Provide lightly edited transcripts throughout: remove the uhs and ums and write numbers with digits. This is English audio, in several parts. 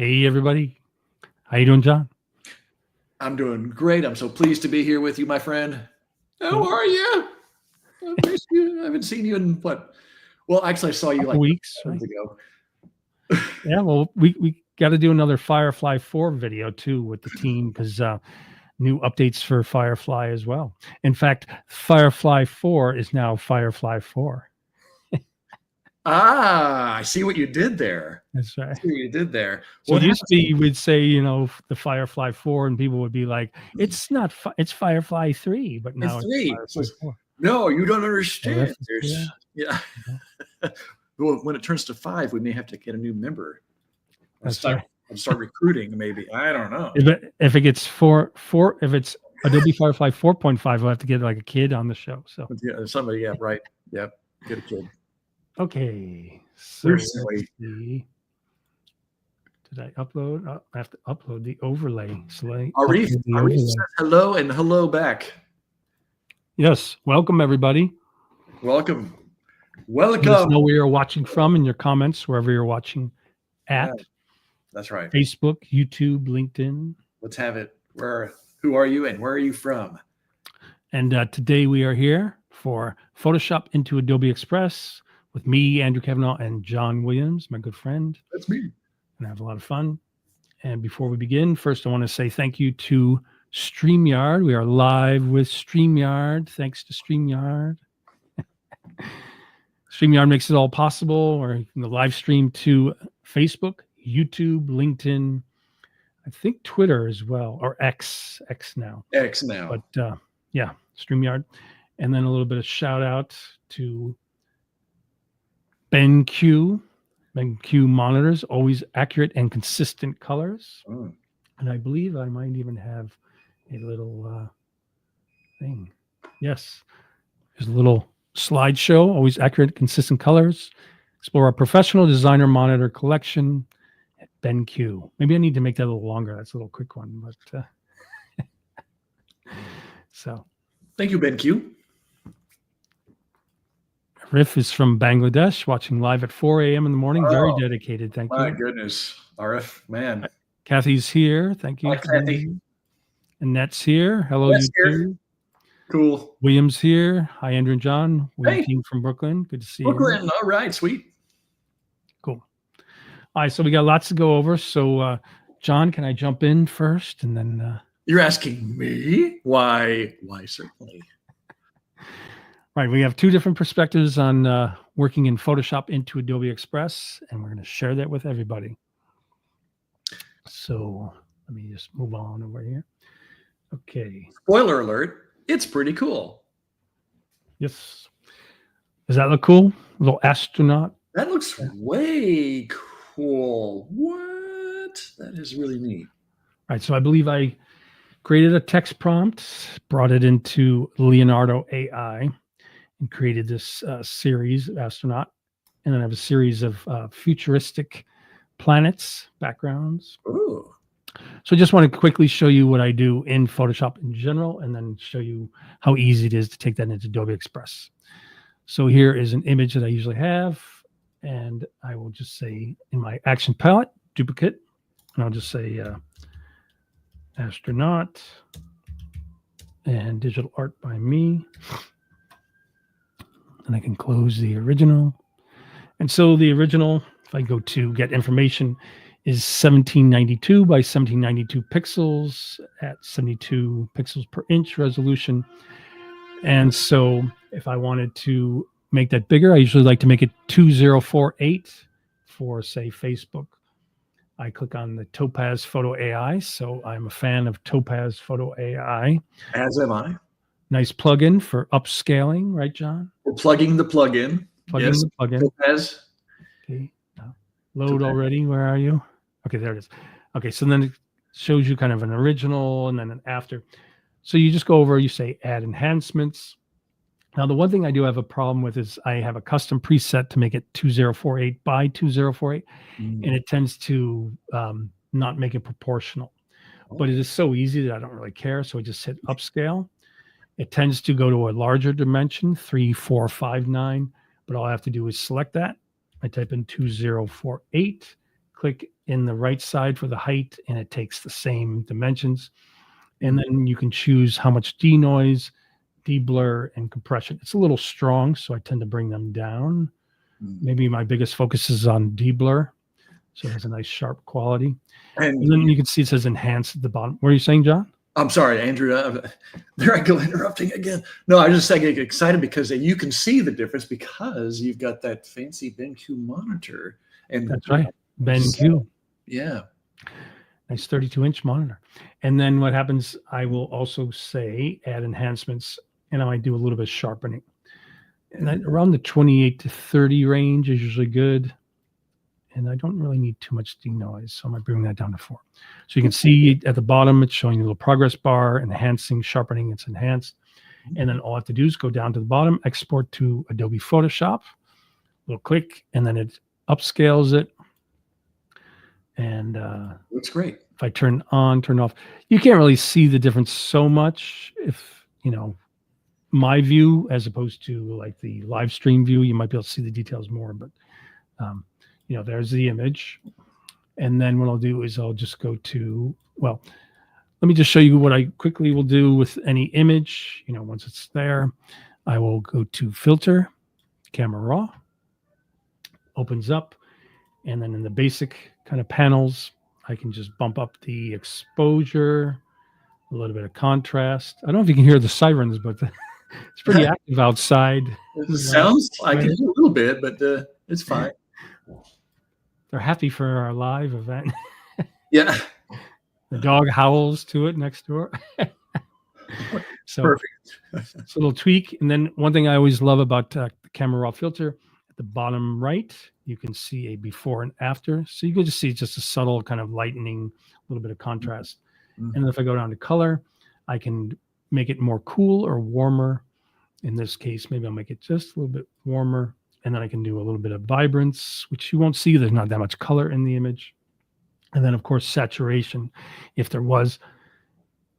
Hey, everybody. How you doing, John? I'm doing great. I'm so pleased to be here with you, my friend. How are you? I miss you. I haven't seen you in what? Well, actually, I saw you Couple like weeks, months right? ago. Yeah, well, we got to do another Firefly 4 video too with the team because new updates for Firefly as well. In fact, Firefly 4 is now Firefly 4. I see what you did there. That's I right. see what you did there. So What it used to be happened? you would say, the Firefly 4, and people would be like, "It's not, it's Firefly 3," but It's now it's three. Firefly 4. No, you don't So understand. that's yeah. There's yeah. Well, when it turns to 5, we may have to get a new member. That's right. Start recruiting. Maybe I don't know. If it gets if it's Adobe Firefly 4.5, we'll have to get like a kid on the show. So Yeah, somebody. Yeah, right. Yep. Get a kid. okay, so We're let's silly. see. Did I upload? Oh, I have to upload the overlay. So Arif says hello and hello back. Yes, welcome everybody. Welcome. Let us know where you're watching from in your comments, wherever you're watching at. Yeah, that's right. Facebook, YouTube, LinkedIn. Let's have it. Who are you and where are you from? And today we are here for Photoshop into Adobe Express with me, Andrew Kavanagh, and John Williams, my good friend. That's me. And have a lot of fun. And before we begin, first I want to say thank you to StreamYard. We are live with StreamYard. Thanks to StreamYard. StreamYard makes it all possible. Or you can live stream to Facebook, YouTube, LinkedIn, I think Twitter as well, or X now. X now. But yeah, StreamYard. And then a little bit of shout out to BenQ monitors, always accurate and consistent colors. Mm. And I believe I might even have a little thing. Yes, there's a little slideshow, always accurate, consistent colors. Explore our professional designer monitor collection at BenQ. Maybe I need to make that a little longer. That's a little quick one, but so. Thank you, BenQ. Riff is from Bangladesh, watching live at 4 a.m. in the morning. Very dedicated. Thank you. My goodness. RF, man. Kathy's here. Thank you. Hi, Kathy. Annette's here. Hello, you too. Cool. William's here. Hi, Andrew and John. William Hey. King from Brooklyn. Good to see you. Brooklyn. All right. Sweet. Cool. All right. So we got lots to go over. So, John, can I jump in first? And then. You're asking me? Why, certainly. All right, we have two different perspectives on working in Photoshop into Adobe Express, and we're going to share that with everybody. So let me just move on over here. Okay. Spoiler alert, it's pretty cool. Yes. Does that look cool? A little astronaut? That looks way cool. What? That is really neat. All right, so I believe I created a text prompt, brought it into Leonardo AI, and created this series, Astronaut. And then I have a series of futuristic planets, backgrounds. Ooh. So I just want to quickly show you what I do in Photoshop in general, and then show you how easy it is to take that into Adobe Express. So here is an image that I usually have, and I will just say in my action palette, duplicate, and I'll just say astronaut and digital art by me. And I can close the original. And so the original, if I go to get information, is 1792 by 1792 pixels at 72 pixels per inch resolution. And so if I wanted to make that bigger, I usually like to make it 2048 for, say, Facebook. I click on the Topaz Photo AI. So I'm a fan of Topaz Photo AI. As am I. Nice plugin for upscaling, right, John? We're plugging the plugin. Yes. The plugin. Topaz. Okay. Load already. Where are you? Okay, there it is. Okay, so then it shows you kind of an original and then an after. So you just go over, you say add enhancements. Now, the one thing I do have a problem with is I have a custom preset to make it 2048 by 2048, and it tends to not make it proportional. But it is so easy that I don't really care. So I just hit upscale. It tends to go to a larger dimension, 3459, but all I have to do is select that. I type in 2048, click in the right side for the height, and it takes the same dimensions. And then you can choose how much denoise, deblur, and compression. It's a little strong, so I tend to bring them down. Maybe my biggest focus is on deblur, so it has a nice sharp quality. And then you can see it says enhance at the bottom. What are you saying, John? I'm sorry, Andrew. There I go interrupting again. No, I just get excited because you can see the difference because you've got that fancy BenQ monitor. And that's right, BenQ. Yeah. Nice 32-inch monitor. And then what happens, I will also say add enhancements, and I might do a little bit of sharpening. And around the 28 to 30 range is usually good. And I don't really need too much denoise, so I might bring that down to 4. So you can see at the bottom, it's showing a little progress bar, enhancing, sharpening, it's enhanced. And then all I have to do is go down to the bottom, export to Adobe Photoshop, little click, and then it upscales it. And looks great. If I turn on, turn off, you can't really see the difference so much. If, my view, as opposed to like the live stream view, you might be able to see the details more, but there's the image. And then what I'll do is I'll just go to, let me just show you what I quickly will do with any image. Once it's there, I will go to filter, camera raw, opens up. And then in the basic kind of panels, I can just bump up the exposure, a little bit of contrast. I don't know if you can hear the sirens, but it's pretty active outside. It sounds like it a little bit, but it's fine. They're happy for our live event. Yeah. The dog howls to it next door. So perfect. It's a little tweak. And then one thing I always love about the camera raw filter, at the bottom right, you can see a before and after. So you can just see just a subtle kind of lightening, a little bit of contrast. And then if I go down to color, I can make it more cool or warmer. In this case, maybe I'll make it just a little bit warmer. And then I can do a little bit of vibrance, which you won't see. There's not that much color in the image. And then, of course, saturation, if there was.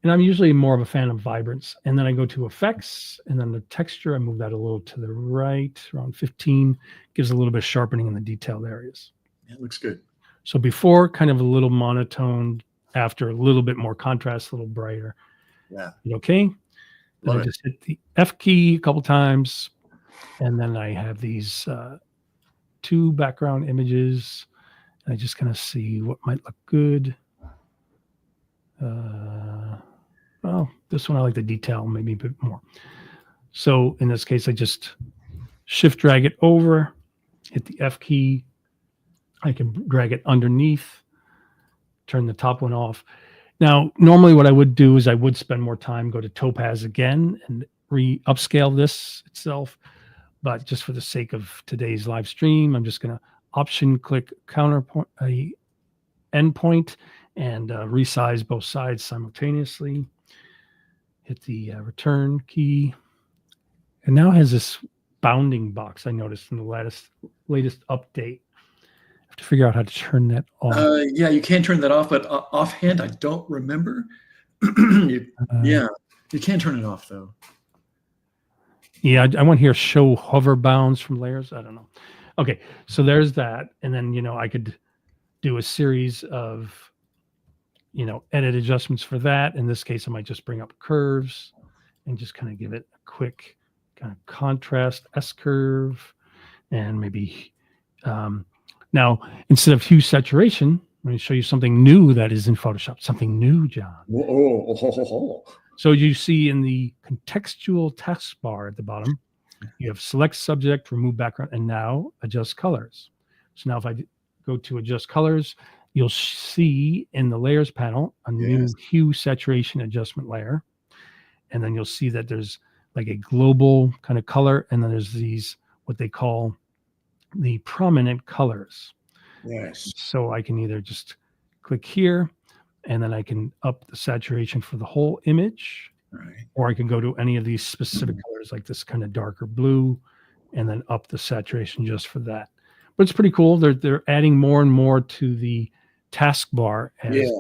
And I'm usually more of a fan of vibrance. And then I go to effects, and then the texture, I move that a little to the right, around 15, gives a little bit of sharpening in the detailed areas. Yeah, it looks good. So before, kind of a little monotone, after a little bit more contrast, a little brighter. Yeah. Okay. Then I just hit the F key a couple times. And then I have these 2 background images. And I just kind of see what might look good. This one I like the detail maybe a bit more. So in this case, I just shift drag it over, hit the F key. I can drag it underneath, turn the top one off. Now, normally what I would do is I would spend more time, go to Topaz again and upscale this itself. But just for the sake of today's live stream, I'm just going to option click counterpoint, endpoint, and resize both sides simultaneously. Hit the return key. And now it has this bounding box I noticed in the latest update. I have to figure out how to turn that off. Yeah, you can turn that off, but offhand, I don't remember. You can turn it off, though. Yeah, I want here show hover bounds from layers. I don't know. Okay, so there's that. And then, I could do a series of, edit adjustments for that. In this case, I might just bring up curves and just kind of give it a quick kind of contrast S-curve. And maybe, now, instead of hue saturation, let me show you something new that is in Photoshop. Something new, John. So you see in the contextual taskbar at the bottom, you have select subject, remove background, and now adjust colors. So now if I go to adjust colors, you'll see in the layers panel a new hue saturation adjustment layer. And then you'll see that there's like a global kind of color. And then there's these, what they call the prominent colors. Yes. So I can either just click here, and then I can up the saturation for the whole image, or I can go to any of these specific colors, like this kind of darker blue, and then up the saturation just for that. But it's pretty cool. They're adding more and more to the taskbar as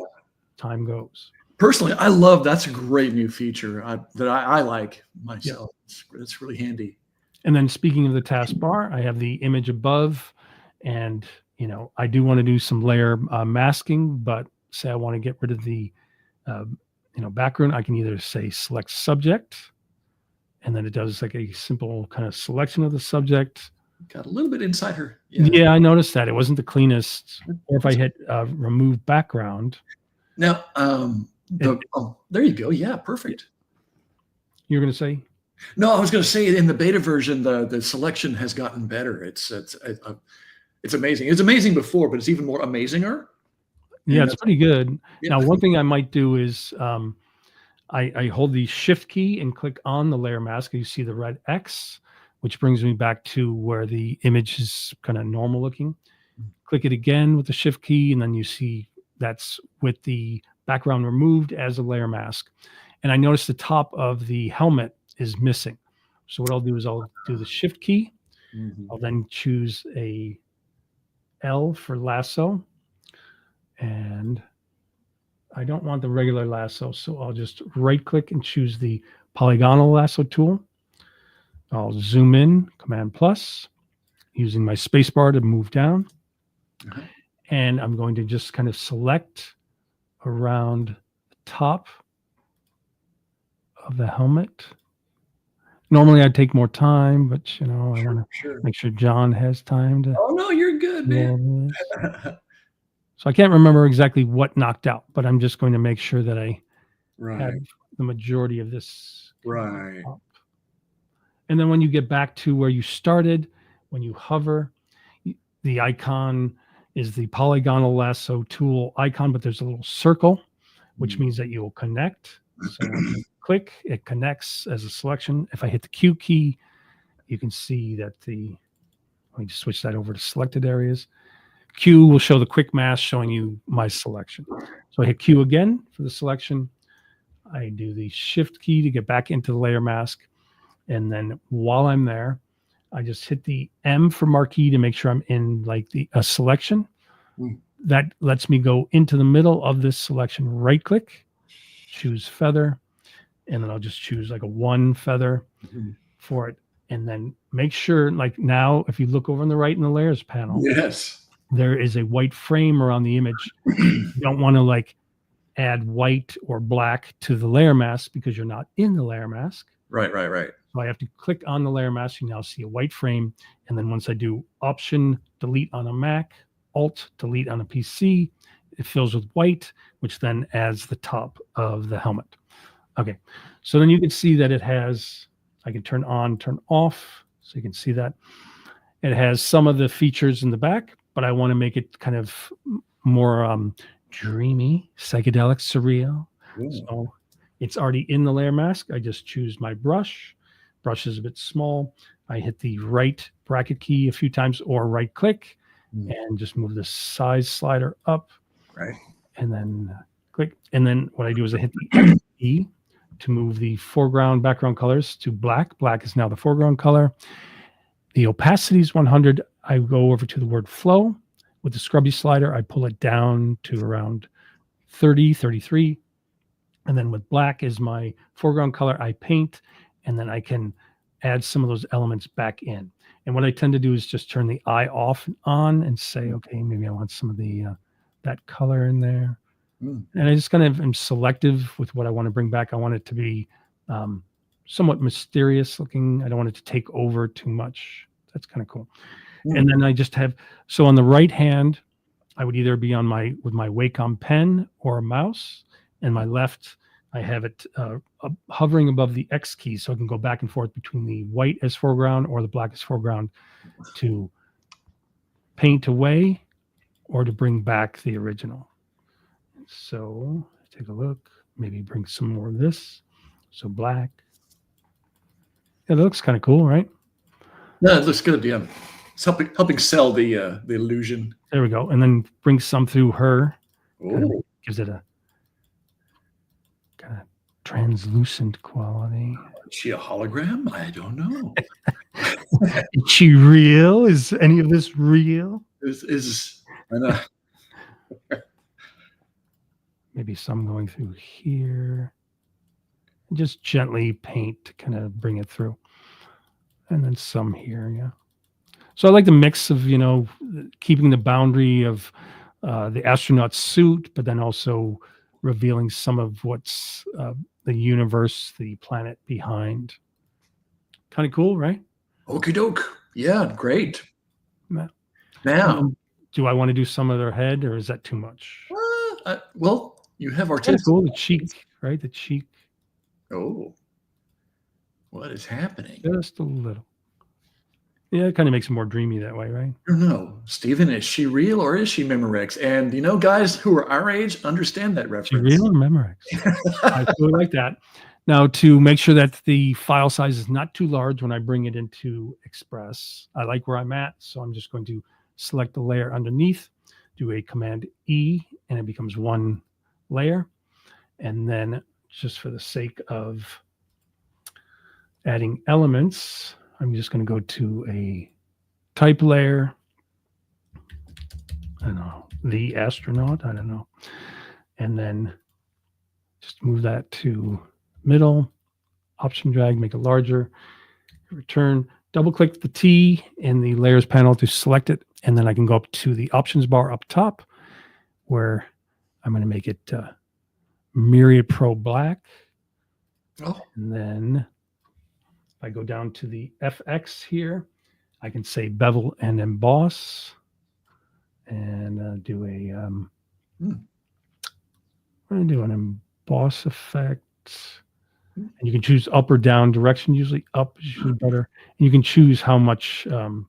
time goes. Personally, I love that's a great new feature that I like myself. Yeah. It's really handy. And then speaking of the taskbar, I have the image above, and I do want to do some layer masking, but say I want to get rid of the, background. I can either say select subject, and then it does like a simple kind of selection of the subject. Got a little bit inside her. Yeah, I noticed that it wasn't the cleanest. Or if I hit remove background. Now, there you go. Yeah, perfect. You're going to say? No, I was going to say in the beta version, the selection has gotten better. It's amazing. It's amazing before, but it's even more amazinger. Yeah, it's pretty good. Yeah. Now, one thing I might do is I hold the shift key and click on the layer mask. You see the red X, which brings me back to where the image is kind of normal looking. Click it again with the shift key, and then you see that's with the background removed as a layer mask. And I notice the top of the helmet is missing. So what I'll do is I'll do the shift key. I'll then choose a L for lasso. And I don't want the regular lasso, so I'll just right click and choose the polygonal lasso tool. I'll zoom in, Command plus, using my spacebar to move down. And I'm going to just kind of select around the top of the helmet. Normally I'd take more time, but I want to make sure John has time to. Oh no, you're good, man. So I can't remember exactly what knocked out, but I'm just going to make sure that I have the majority of this. Right. And then when you get back to where you started, when you hover, the icon is the polygonal lasso tool icon, but there's a little circle, which means that you will connect. So when you click, it connects as a selection. If I hit the Q key, you can see that let me just switch that over to selected areas. Q will show the quick mask showing you my selection. So I hit Q again for the selection. I do the shift key to get back into the layer mask. And then while I'm there, I just hit the M for marquee to make sure I'm in like a selection. That lets me go into the middle of this selection, right click, choose feather, and then I'll just choose like a 1 feather for it. And then make sure, like now, if you look over on the right in the layers panel, there is a white frame around the image. You don't want to like add white or black to the layer mask because you're not in the layer mask. Right. So I have to click on the layer mask. You now see a white frame. And then once I do Option delete on a Mac, Alt delete on a PC, it fills with white, which then adds the top of the helmet. Okay. So then you can see that it has, I can turn on, turn off. So you can see that it has some of the features in the back, but I want to make it kind of more dreamy, psychedelic, surreal. So it's already in the layer mask. I just choose my brush. Brush is a bit small. I hit the right bracket key a few times or right click and just move the size slider up. Right. And then click. And then what I do is I hit the X key to move the foreground background colors to black. Black is now the foreground color. The opacity is 100. I go over to the word flow. With the scrubby slider, I pull it down to around 30, 33. And then with black is my foreground color, I paint, and then I can add some of those elements back in. And what I tend to do is just turn the eye off and on and say, okay, maybe I want some of the that color in there. And I just kind of am selective with what I want to bring back. I want it to be somewhat mysterious looking. I don't want it to take over too much. That's kind of cool. And then I just have, so on the right hand, I would either be with my Wacom pen or a mouse, and my left, I have it hovering above the X key, so I can go back and forth between the white as foreground or the black as foreground to paint away or to bring back the original. So take a look, maybe bring some more of this. So black. Yeah, that looks kind of cool, right? No, it looks good. Yeah, it's helping sell the illusion. There we go, and then bring some through her. Kind of gives it a kind of translucent quality. Is she a hologram? I don't know. Is she real? Is any of this real? I know. Maybe some going through here. Just gently paint to kind of bring it through. And then some here, yeah. So I like the mix of, keeping the boundary of the astronaut suit, but then also revealing some of what's the universe, the planet behind. Kind of cool, right? Okie doke. Yeah, great. Yeah. And Now, then, do I want to do some of their head, or is that too much? well, you have It's kind of artistic. cool. The cheek, right? The cheek, Oh, what is happening? just a little. Yeah, it kind of makes it more dreamy that way, right? I don't know. Stephen, is she real or is she Memorex? And guys who are our age understand that Is she reference. real or Memorex? I really like that. Now, to make sure that the file size is not too large when I bring it into Express, I like where I'm at. So I'm just going to select the layer underneath, do a Command E, and it becomes one layer. And then, just for the sake of adding elements, I'm just going to go to a type layer. I don't know, the astronaut, I don't know. And then just move that to middle, option drag, make it larger, return, double click the T in the layers panel to select it. And then I can go up to the options bar up top where I'm going to make it Myriad Pro Black. Oh, And then if I go down to the FX here, I can say bevel and emboss and do a, Hmm. I'm going to do an emboss effect. And you can choose up or down direction. Usually up is usually better. And you can choose how much kind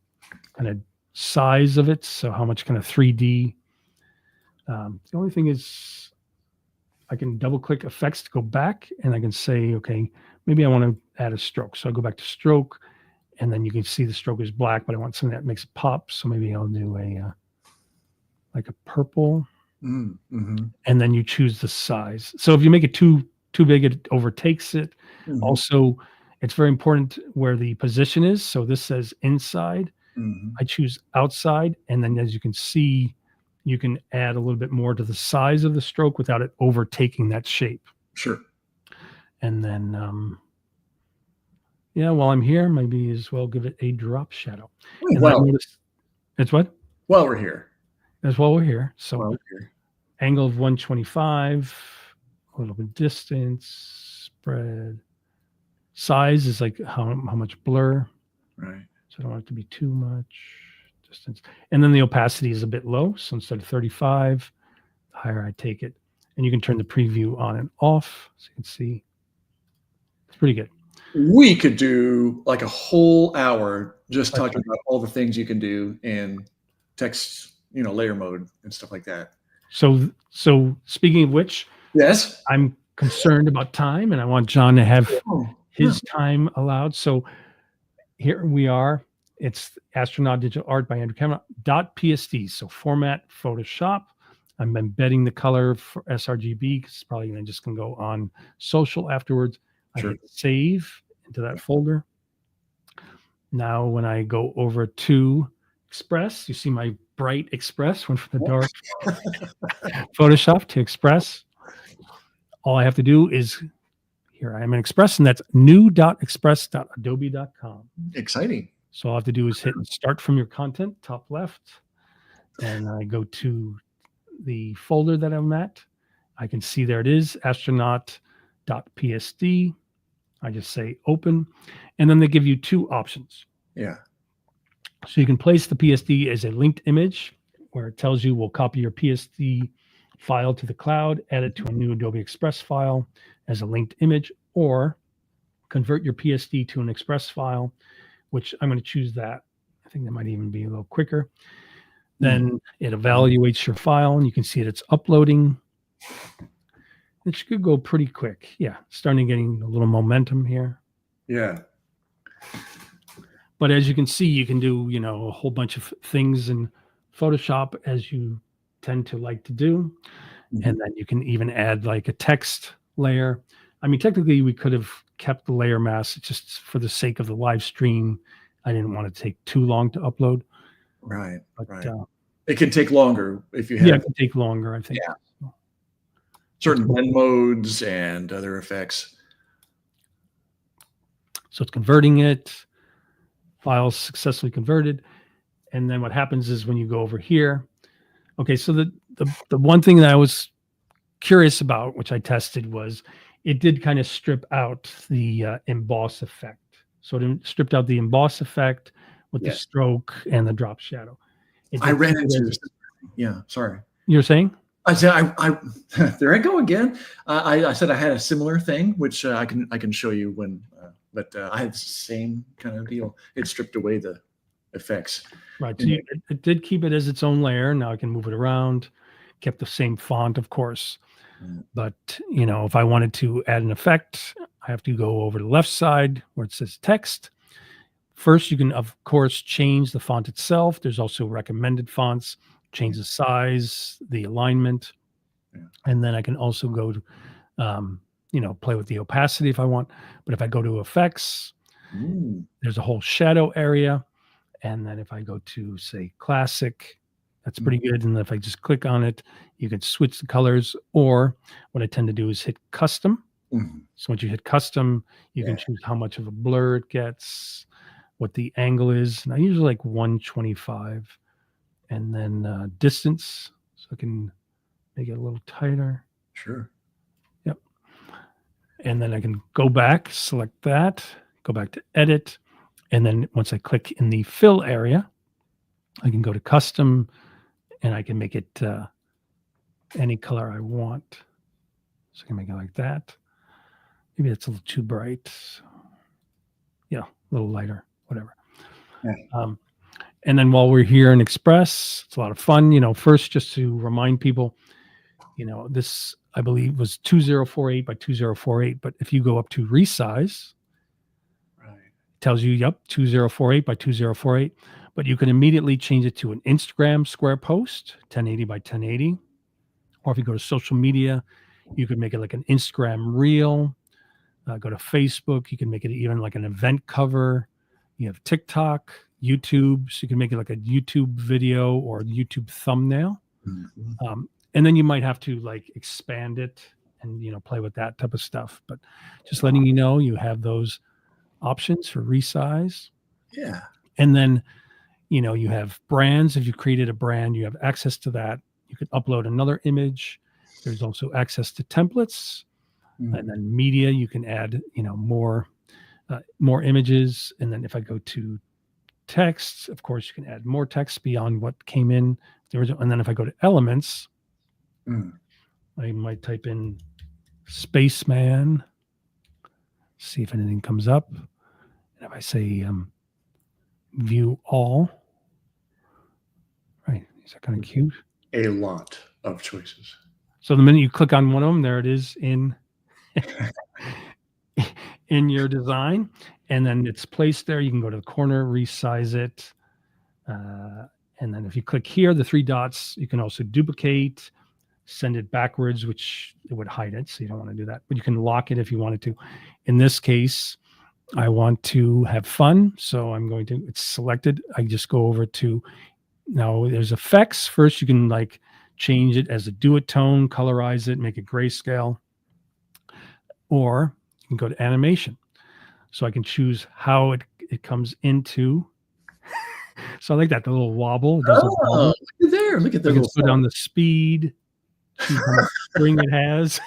of size of it. So how much kind of 3D. The only thing is I can double click effects to go back and I can say, okay, maybe I want to add a stroke. So I'll go back to stroke and then you can see the stroke is black, but I want something that makes it pop. So maybe I'll do a like a purple mm-hmm. and then you choose the size. So if you make it too big, it overtakes it. Mm-hmm. Also, it's very important where the position is. So this says inside. Mm-hmm. I choose outside. And then as you can see, you can add a little bit more to the size of the stroke without it overtaking that shape. Sure. And then, while I'm here, maybe as well give it a drop shadow. And Well, I noticed it's what? While we're here. As while we're here. So While we're here. Angle of 125, a little bit distance, spread. Size is like how much blur. Right. So I don't want it to be too much distance. And then the opacity is a bit low. So instead of 35, the higher I take it. And you can turn the preview on and off. So you can see it's pretty good. We could do like a whole hour just talking about all the things you can do in text, layer mode and stuff like that. So speaking of which, yes, I'm concerned about time and I want John to have his time allowed. So here we are. It's Astronaut Digital Art by Andrew Kavanagh .psd. So format Photoshop. I'm embedding the color for sRGB because it's probably just going to go on social afterwards. Sure. I hit save into that folder. Now, when I go over to Express, you see my bright Express went from the dark Photoshop to Express. All I have to do is here I am in Express, and that's new.express.adobe.com. Exciting. So all I have to do is hit start from your content, top left, and I go to the folder that I'm at. I can see there it is, astronaut.psd. I just say open, and then they give you two options. Yeah. So you can place the PSD as a linked image where it tells you we'll copy your PSD file to the cloud, add it to a new Adobe Express file as a linked image, or convert your PSD to an Express file, which I'm going to choose that. I think that might even be a little quicker. Then it evaluates your file and you can see it's uploading. It should go pretty quick. Yeah, starting getting a little momentum here. Yeah. But as you can see, you can do, a whole bunch of things in Photoshop as you tend to like to do. Mm-hmm. And then you can even add like a text layer. I mean, technically we could have kept the layer mask just for the sake of the live stream. I didn't want to take too long to upload. Right. But, right. It can take longer if you have. Yeah, it can take longer, I think. Yeah. Certain blend modes and other effects. So it's converting it. Files successfully converted. And then what happens is when you go over here, okay, so the one thing that I was curious about, which I tested, was it did kind of strip out the emboss effect. So it stripped out the emboss effect with the Yes. stroke and the drop shadow. It I did ran keep it into. as Yeah, sorry. you're saying? I said there I go again. I said I had a similar thing, which I can show you when, but I had the same kind of deal. It stripped away the effects. Right. So And it did keep it as its own layer. Now I can move it around. Kept the same font, of course. then- But if I wanted to add an effect, I have to go over to the left side where it says text. First, you can, of course, change the font itself. There's also recommended fonts, change the size, the alignment. Yeah. And then I can also go to, play with the opacity if I want. But if I go to effects, there's a whole shadow area. And then if I go to, say, classic, that's pretty good. And if I just click on it, you can switch the colors. Or what I tend to do is hit custom. Mhm. So once you hit custom, you can Yeah. choose how much of a blur it gets, what the angle is. And I usually like 125. And then distance. So I can make it a little tighter. Sure. Yep. And then I can go back, select that, go back to edit. And then once I click in the fill area, I can go to custom and I can make it any color I want. So I can make it like that. Maybe that's a little too bright. Yeah, a little lighter, whatever. Yeah. And then while we're here in Express, it's a lot of fun. First, just to remind people, this I believe was 2048 by 2048. But if you go up to resize, Right. it tells you, yep, 2048 by 2048. But you can immediately change it to an Instagram square post, 1080 by 1080. Or if you go to social media, you could make it like an Instagram reel. Go to Facebook, you can make it even like an event cover. You have TikTok, YouTube, so you can make it like a YouTube video or YouTube thumbnail. Mhm. And then you might have to like expand it and play with that type of stuff. But just letting you know, you have those options for resize. Yeah. And then you have brands. If you created a brand, you have access to that. You could upload another image. There's also access to templates. And then media, you can add more images. And then if I go to text, of course you can add more text beyond what came in the original. And then if I go to elements, Mm. I might type in spaceman, see if anything comes up. And if I say view all, right, these are kind of cute. A lot of choices. So the minute you click on one of them, there it is in your design, and then it's placed there. You can go to the corner, resize it, and then if you click here, the three dots, you can also duplicate, send it backwards, which it would hide it, so you don't want to do that. But you can lock it if you wanted to. In this case, I want to have fun, so it's selected. I just go over to, now there's effects. First, you can like change it as a duotone, colorize it, make it grayscale, or you can go to animation. So I can choose how it comes into. So I like that, the little wobble. It does a wobble. Look at there. Look at I the can little put down the speed, choose how much spring it has.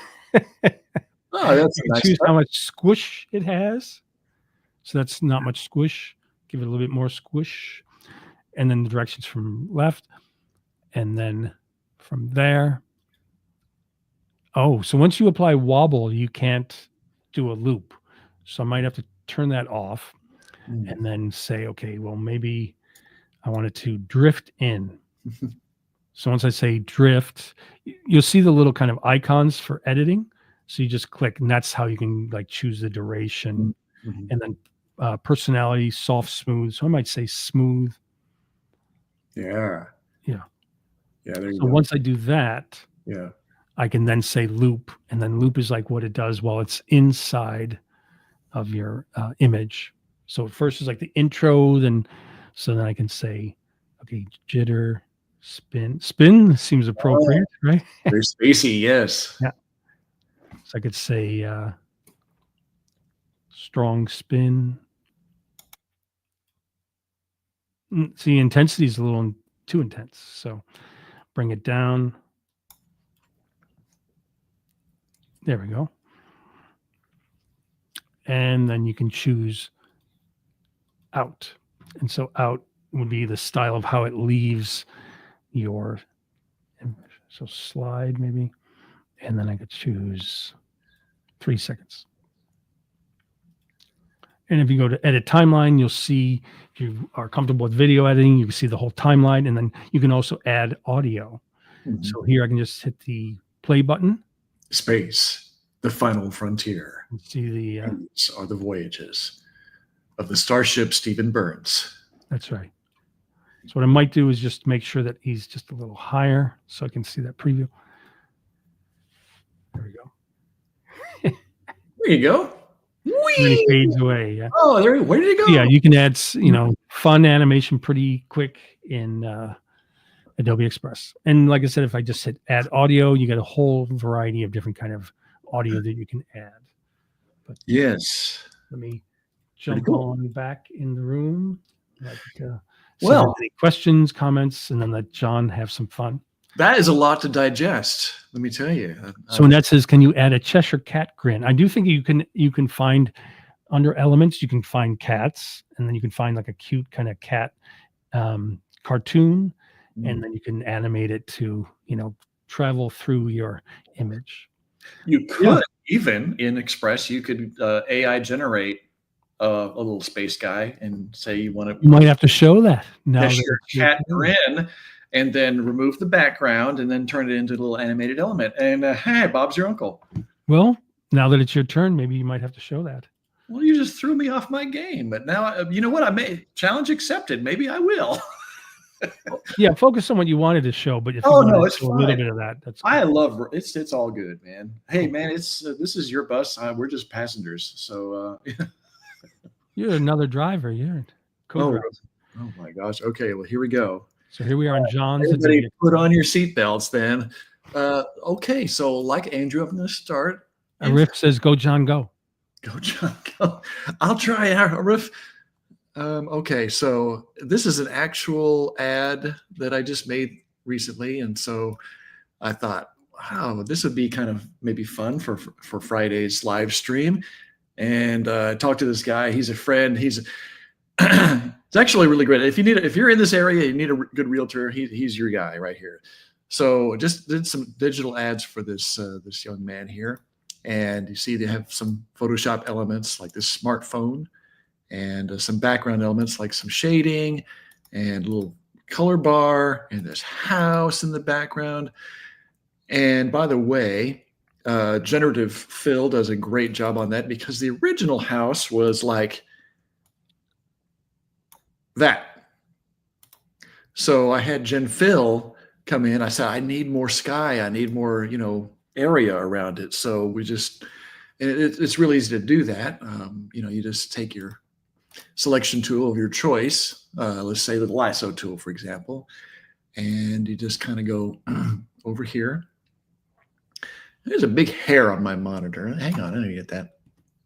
Oh, that's You a can nice choose touch. how much squish it has. So that's not much squish. Give it a little bit more squish. And then the directions from left. And then from there. Oh, so once you apply wobble, you can't do a loop. So I might have to turn that off and then say, okay, well, maybe I want it to drift in. So once I say drift, you'll see the little kind of icons for editing. So you just click, and that's how you can like choose the duration. Mhm. And then personality, soft, smooth. So I might say smooth. Yeah. Yeah. Yeah. There you So go. once I do that, Yeah. I can then say loop, and then loop is like what it does while it's inside of your image. So first is like the intro, then I can say, okay, jitter, spin. Spin seems appropriate, right? Very spacey. Yes. Yeah. So I could say strong spin. See, intensity is a little too intense. So bring it down. There we go. And then you can choose out. And so out would be the style of how it leaves your image. So slide maybe. And then I could choose 3 seconds. And if you go to edit timeline, you'll see if you are comfortable with video editing, you can see the whole timeline. And then you can also add audio. So here I can just hit the play button. Space, the final frontier. And see the. These are the voyages of the starship Stephen Burns. That's right. So what I might do is just make sure that he's just a little higher so I can see that preview. There we go. There you go. And he fades away. Yeah. Oh, where did it go? Yeah, you can add, fun animation pretty quick in Adobe Express. And like I said, if I just hit add audio, you get a whole variety of different kind of audio that you can add. But yes. let me jump cool. on back in the room. Well, any questions, comments, and then let John have some fun. That is a lot to digest, let me tell you. So when that says, can you add a Cheshire cat grin? I do think you can find under elements, you can find cats, and then you can find like a cute kind of cat cartoon, and then you can animate it to, travel through your image. You could even in Express, you could AI generate a little space guy and say you want to. You might have to show that now. Cheshire cat grin. And then remove the background and then turn it into a little animated element. And hey, Bob's your uncle. Well, now that it's your turn, maybe you might have to show that. Well, you just threw me off my game. But now, you know what? Challenge accepted. Maybe I will. Yeah, focus on what you wanted to show. But if it's a little fine. bit of that, that's good. I love it's all good, man. Hey, man, this is your bus. We're just passengers. So you're another driver. You're oh my gosh. Okay, well, here we go. So here we are in John's. Everybody put on your seatbelts then. Okay, so like Andrew, I'm going to start. A riff says, go, John, go. Go, John, go. I'll try a riff. Okay, so this is an actual ad that I just made recently. And so I thought, wow, this would be kind of maybe fun for Friday's live stream. And I talked to this guy. He's a friend. He's it's actually really great. If you're in this area, you need a good realtor. He's your guy right here. So just did some digital ads for this young man here, and you see they have some Photoshop elements like this smartphone, and some background elements like some shading, and a little color bar, and this house in the background. And by the way, Generative Fill does a great job on that because the original house was like that. So I had Gen Fill come in. I said, I need more sky. I need more, area around it. So we just, it's really easy to do that. You just take your selection tool of your choice. Let's say the lasso tool, for example, and you just kind of go over here. There's a big hair on my monitor. Hang on, I need to get that.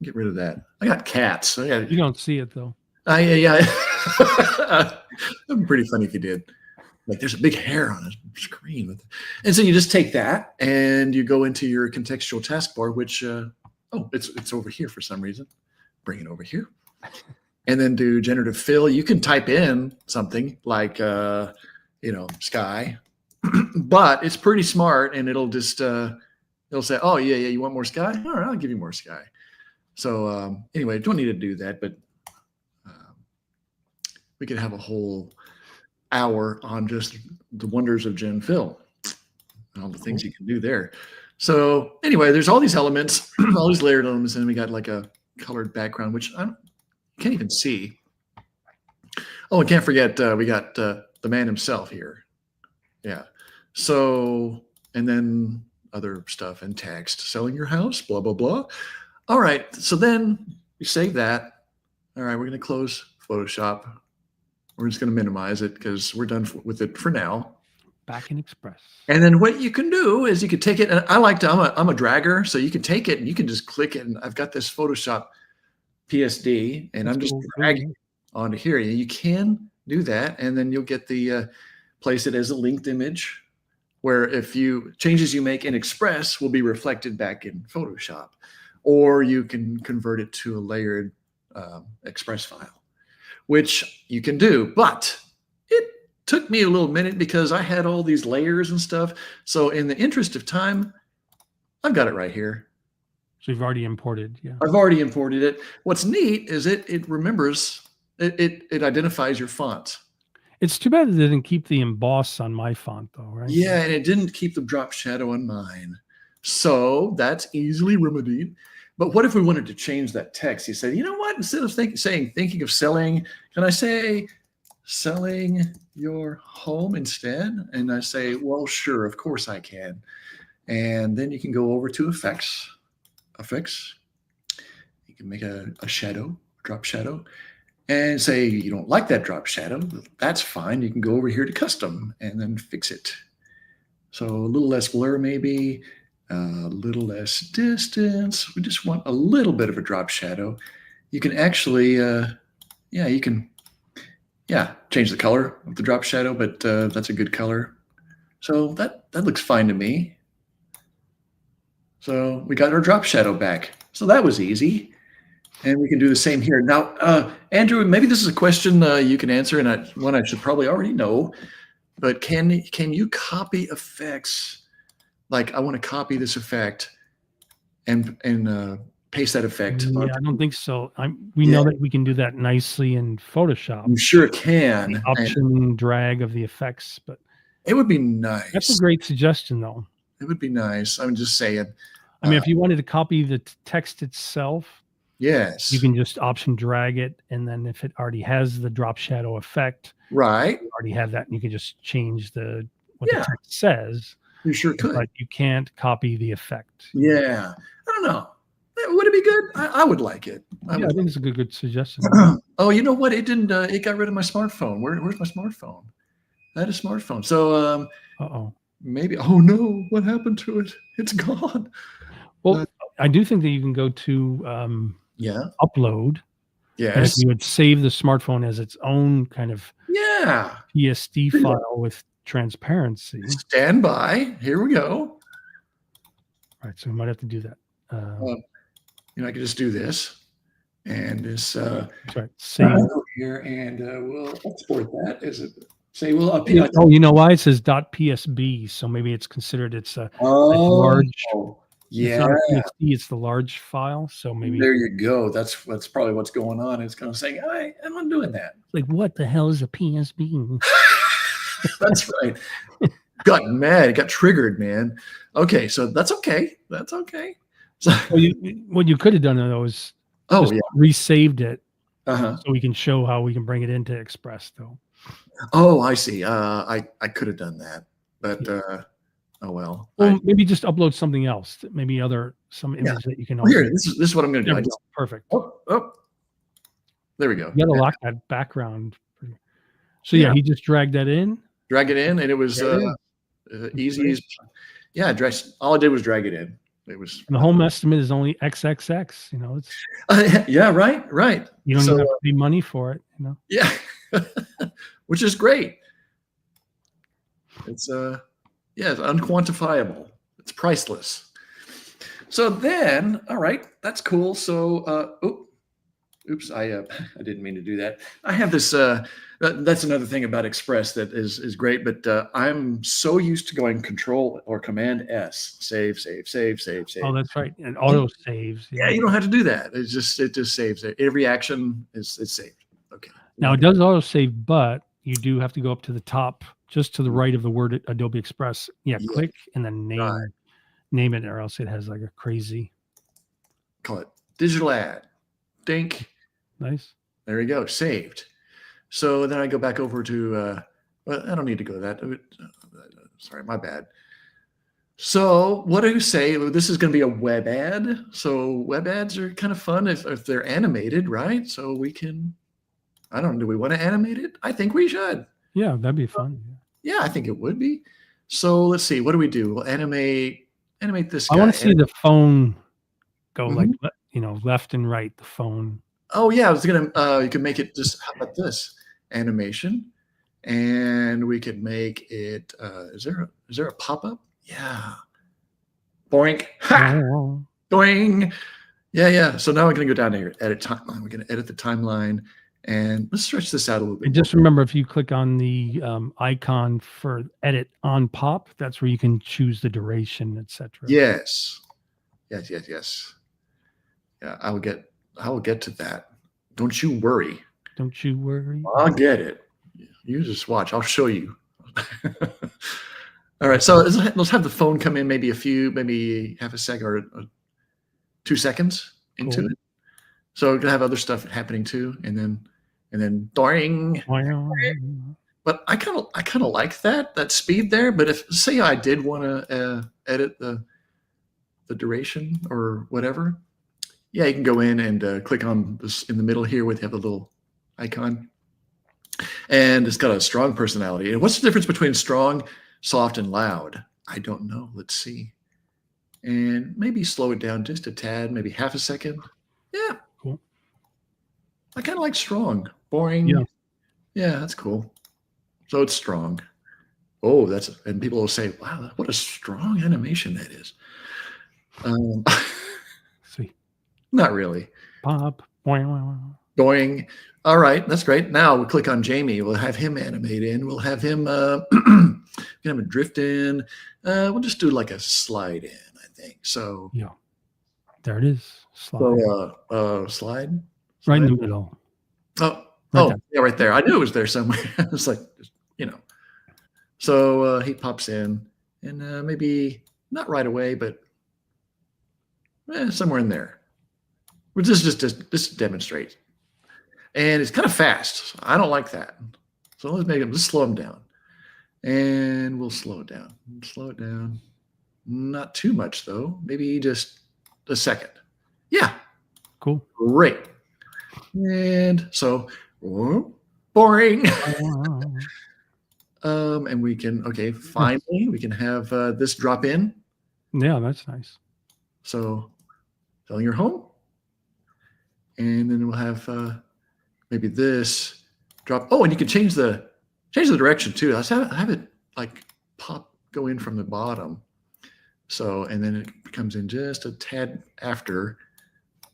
Get rid of that. I got cats. So you don't see it though. Yeah. That'd be pretty funny if you did. Like there's a big hair on the screen. And so you just take that and you go into your contextual taskbar, which, it's over here for some reason. Bring it over here. And then do generative fill. You can type in something like, sky, but it's pretty smart and it'll just, it'll say, oh yeah, you want more sky? All right, I'll give you more sky. So anyway, don't need to do that, but we could have a whole hour on just the wonders of Gen Fill and all the things you can do there. So anyway, there's all these elements, all these layered elements, and we got like a colored background, which I can't even see. Oh, and can't forget, we got the man himself here. Yeah. So, and then other stuff and text, selling your house, blah, blah, blah. All right. So then we save that. All right. We're going to close Photoshop. We're just going to minimize it because we're done with it for now. Back in Express. And then what you can do is you can take it. And I like to, I'm a dragger. So you can take it and you can just click it. And I've got this Photoshop PSD and I'm just dragging onto here. You can do that, and then you'll get the place it as a linked image, where if you changes you make in Express will be reflected back in Photoshop, or you can convert it to a layered Express file, which you can do. But it took me a little minute because I had all these layers and stuff. So in the interest of time, I've got it right here. So you've already imported, yeah. I've already imported it. What's neat is it remembers, it identifies your font. It's too bad it didn't keep the emboss on my font, though, right? Yeah, and it didn't keep the drop shadow on mine. So that's easily remedied. But what if we wanted to change that text? He said, you know what? Instead of thinking of selling, can I say selling your home instead? And I say, well, sure, of course I can. And then you can go over to effects. You can make a shadow, drop shadow, and say you don't like that drop shadow. That's fine. You can go over here to custom and then fix it. So a little less blur, maybe a little less distance. We just want a little bit of a drop shadow. You can actually, change the color of the drop shadow, but that's a good color. So that looks fine to me. So we got our drop shadow back. So that was easy. And we can do the same here. Now, Andrew, maybe this is a question you can answer, and one I should probably already know, but can you copy effects? Like I want to copy this effect and paste that effect. Yeah, I don't think so. We know that we can do that nicely in Photoshop. You sure can. The option drag of the effects, but it would be nice. That's a great suggestion, though. It would be nice. I'm just saying. I mean, if you wanted to copy the text itself, yes, you can just option drag it, and then if it already has the drop shadow effect, right, you already have that, and you can just change the text says. You sure could, but you can't copy the effect. Yeah, I don't know. Would it be good? I would like it. I think it's a good suggestion. Oh, you know what? It didn't. It got rid of my smartphone. Where's my smartphone? I had a smartphone. So maybe. Oh no! What happened to it? It's gone. Well, I do think that you can go to upload. Yes. And if you would save the smartphone as its own kind of PSD file with transparency. Stand by. Here we go. All right, so we might have to do that. I can just do this, and this. Save here, and we'll export that. Is it? Say we'll Oh, you know why it says .psb? So maybe it's considered it's a large. Yeah, it's not a PSD, it's the large file. So maybe there you go. That's probably what's going on. It's kind of saying, I'm not doing that. Like, what the hell is a PSB? That's right. Got mad. It got triggered, man. Okay, so that's okay. That's okay. So, what you could have done though is resaved it, so we can show how we can bring it into Express though. Oh, I see. I could have done that, but oh well. Well, maybe just upload something else. Maybe some image that you can. Here, this is what I'm going to do. Perfect. Oh, there we go. You got to lock that background. So he just dragged that in. Drag it in, and it was easy as. Yeah, all I did was drag it in. It was. And the home estimate is only XXX. It's. Yeah. Right. You don't even have to pay money for it. Yeah. Which is great. It's it's unquantifiable. It's priceless. So then, all right, that's cool. So oops, I didn't mean to do that. I have this that's another thing about Express that is great, but I'm so used to going Control or Command S, save. Oh, that's right. And auto saves. Yeah, you don't have to do that. It just saves it. Every action is saved. Okay. Now it does auto save, but you do have to go up to the top, just to the right of the word Adobe Express. Click and then name it, or else it has like a crazy. Call it digital ad. Dink. Nice. There we go. Saved. So then I go back over to. Well, I don't need to go to that. Sorry, my bad. So what do you say? This is going to be a web ad. So web ads are kind of fun if they're animated, right? So we can. I don't know. Do we want to animate it? I think we should. Yeah, that'd be fun. Yeah, I think it would be. So let's see. What do we do? We'll animate this guy. I want to see the phone go like left and right. The phone. Oh yeah, I was gonna. You can make it just. How about this? animation, and we could make it. Is there a pop up? Yeah. Boink. Ha. Oh, Doing. Yeah. So now we're going to go down here, edit timeline. We're going to edit the timeline, and let's stretch this out a little bit. and just remember, if you click on the icon for edit on pop, that's where you can choose the duration, etc. Yes. Yeah. I will get to that. Don't you worry. Don't you worry. I'll get it. You just watch. I'll show you. All right. So let's have the phone come in maybe half a second or 2 seconds into Cool. it. So we're gonna have other stuff happening too, and then doing. But I kind of like that speed there. But if say I did want to edit the duration or whatever, yeah, you can go in and click on this in the middle here where you have the little icon, and it's got a strong personality. And what's the difference between strong, soft, and loud? I don't know. Let's see. And maybe slow it down just a tad, maybe half a second. Yeah. Cool. I kind of like strong. Boring. Yeah. Yeah, that's cool. So it's strong. Oh, and people will say, wow, what a strong animation that is. See. Not really. Pop. Going. All right, that's great. Now we'll click on Jamie. We'll have him animate in. We'll have him have a drift in. We'll just do like a slide in, I think. So Yeah. There it is. Slide. So slide. Right in the middle. Yeah, right there. I knew it was there somewhere. It's like, So he pops in, and maybe not right away, but somewhere in there. We'll just demonstrate. And it's kind of fast. I don't like that. So let's slow him down. And we'll slow it down. Slow it down. Not too much, though. Maybe just a second. Yeah. Cool. Great. And so, boring. And we can, finally, we can have this drop in. Yeah, that's nice. So, telling your home. And then we'll have maybe this drop. Oh, and you can change the direction too. Let's have it like go in from the bottom. So, and then it comes in just a tad after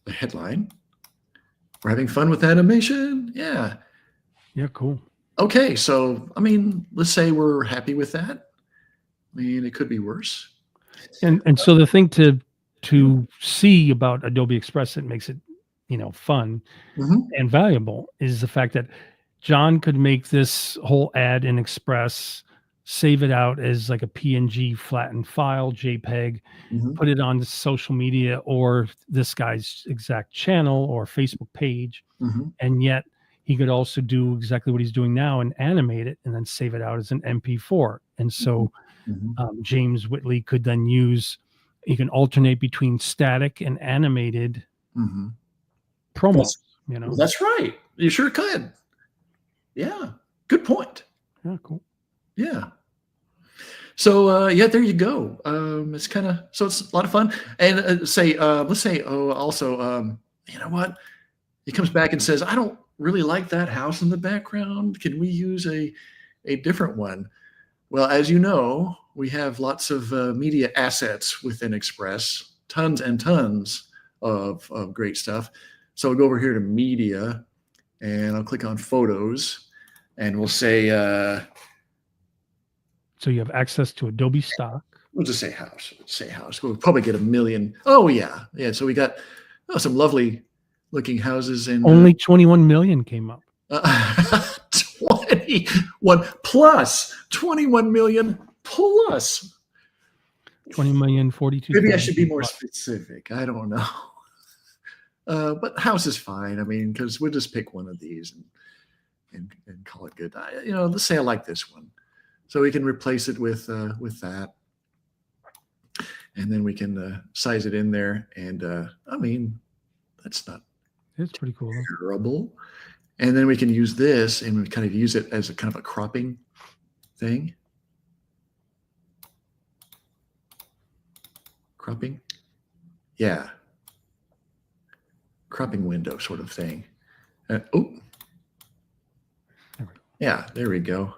the headline. We're having fun with animation. Yeah. Yeah, cool. Okay, so let's say we're happy with that. It could be worse. And so the thing to see about Adobe Express that makes it, fun and valuable is the fact that John could make this whole ad in Express, save it out as like a PNG flattened file, JPEG, put it on social media or this guy's exact channel or Facebook page, and yet he could also do exactly what he's doing now and animate it and then save it out as an MP4. And so James Whitley could then he can alternate between static and animated promos. That's right. You sure could. Yeah. Good point. Yeah, cool. Yeah. So there you go. It's it's a lot of fun. And let's say also you know what? He comes back and says, I don't really like that house in the background. Can we use a different one? Well, as you know, we have lots of media assets within Express, tons and tons of great stuff. So we'll go over here to media, and I'll click on photos, and we'll say. So you have access to Adobe stock. We'll just say house. We'll probably get 1 million. Oh yeah. So we got some lovely looking houses, and only 21 million came up. 21 million plus 20 million 42. Maybe I should be more specific. I don't know. But house is fine. Because we'll just pick one of these and call it good. Let's say I like this one, so we can replace it with that, and then we can size it in there. And that's not. It's pretty cool. Terrible. And then we can use this, and we kind of use it as a kind of a cropping thing. Cropping? Yeah. Cropping window sort of thing. There we go. Yeah, there we go.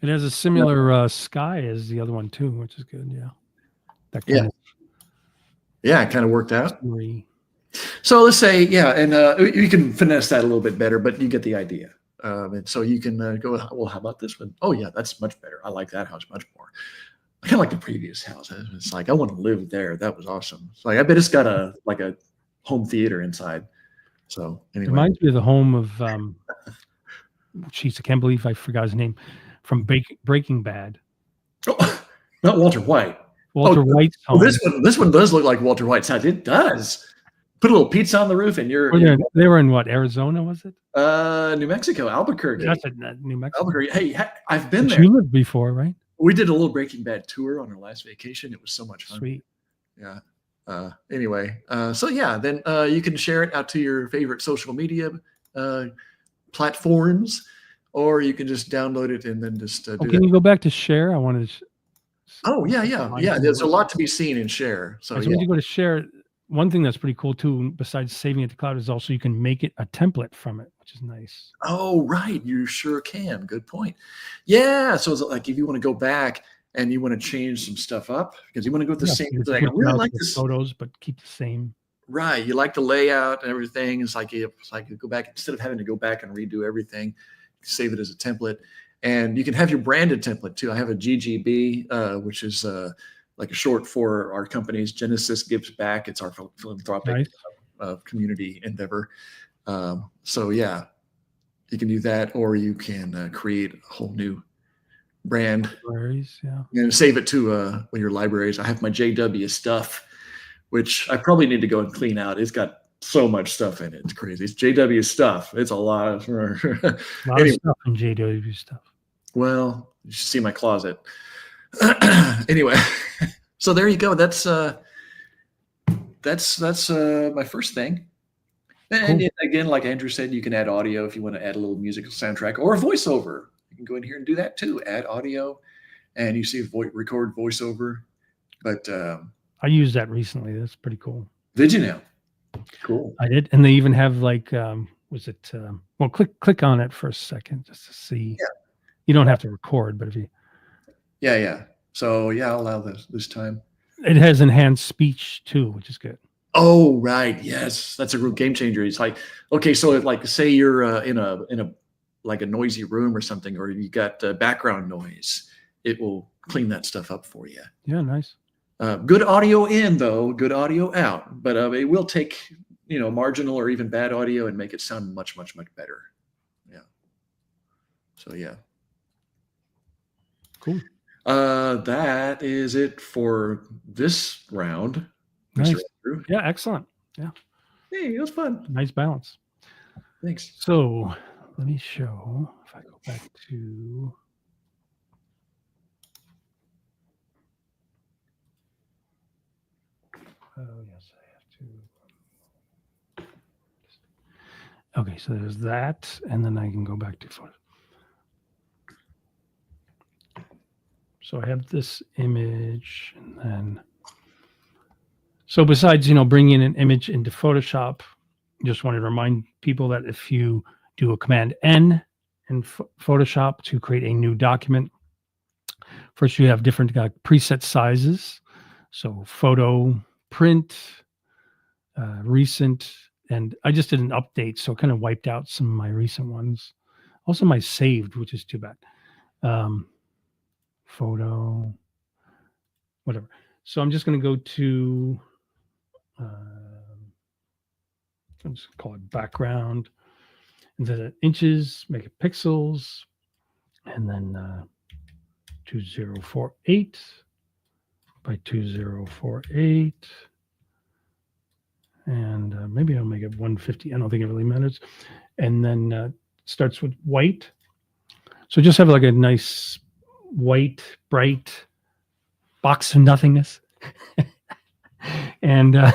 It has a similar sky as the other one too, which is good. Yeah, that Yeah. kind of Yeah, it kind of worked out. scenery. So let's say, yeah, and you can finesse that a little bit better, but you get the idea. And so you can go, well, how about this one? Oh, yeah, that's much better. I like that house much more. I kind of like the previous house. It's like I want to live there. That was awesome. It's like I bet it's got a home theater inside. So anyway, Reminds me of the home of jeez, I can't believe I forgot his name from Breaking Bad. oh, not Walter White. Walter White's home. This one does look like Walter White's house. It does. Put a little pizza on the roof, and They were in what, Arizona? Was it? New Mexico, Albuquerque. That's it, New Mexico. Albuquerque. Hey, I've been But there. you lived before, right? We did a little Breaking Bad tour on our last vacation. It was so much fun. Sweet. Yeah. Anyway, so yeah, then you can share it out to your favorite social media platforms, or you can just download it and then just do Can that. you go back to share? I wanted to. Oh yeah. There's a lot to be seen and share. So When you go to share, one thing that's pretty cool too, besides saving it to cloud, is also you can make it a template from it, which is nice. Oh right, you sure can. Good point. Yeah. So it's like if you want to go back and you want to change some stuff up because you want to go with the same. Like, I really like this photos, but keep the same. Right. You like the layout and everything. It's like you go back instead of having to go back and redo everything, save it as a template. And you can have your branded template too. I have a GGB, which is like a short for our company's Genesis Gives Back. It's our philanthropic community endeavor. So yeah, you can do that, or you can create a whole new brand. Libraries, yeah. And save it to your libraries. I have my JW stuff, which I probably need to go and clean out. It's got so much stuff in it. It's crazy. It's JW stuff. It's a lot of, of stuff in JW stuff. Well, you should see my closet. Anyway, so there you go. That's my first thing. And Cool. again, like Andrew said, you can add audio if you want to add a little musical soundtrack or a voiceover. You can go in here and do that too. Add audio, and you see record voiceover. But I used that recently. That's pretty cool. Did you now? Cool. I did, and they even have like, was it? Well, click on it for a second just to see. Yeah. You don't have to record, but if you. Yeah. So yeah, I'll allow this time. It has enhanced speech too, which is good. Oh right, yes, that's a real game changer. It's like, okay, so if, like, say you're in a like a noisy room or something, or you got background noise, it will clean that stuff up for you. Yeah, nice. Good audio in though, good audio out, but it will take marginal or even bad audio and make it sound much better. Yeah. So yeah. Cool. That is it for this round. Nice. Mr. Andrew. Yeah, excellent. Yeah. Hey, it was fun. Nice balance. Thanks. So let me show if I go back to. Oh yes, I have to. Okay, so there's that, and then I can go back to photo. So I have this image, and then. So besides, bringing an image into Photoshop, just wanted to remind people that if you do a Command N in Photoshop to create a new document, first you have different preset sizes. So photo, print, recent, and I just did an update, so it kind of wiped out some of my recent ones. Also my saved, which is too bad. Photo, whatever. So I'm just going to go to, I'll just call it background, and then inches, make it pixels, and then 2048 by 2048. And maybe I'll make it 150. I don't think it really matters. And then starts with white. So just have like a nice white, bright box of nothingness. And,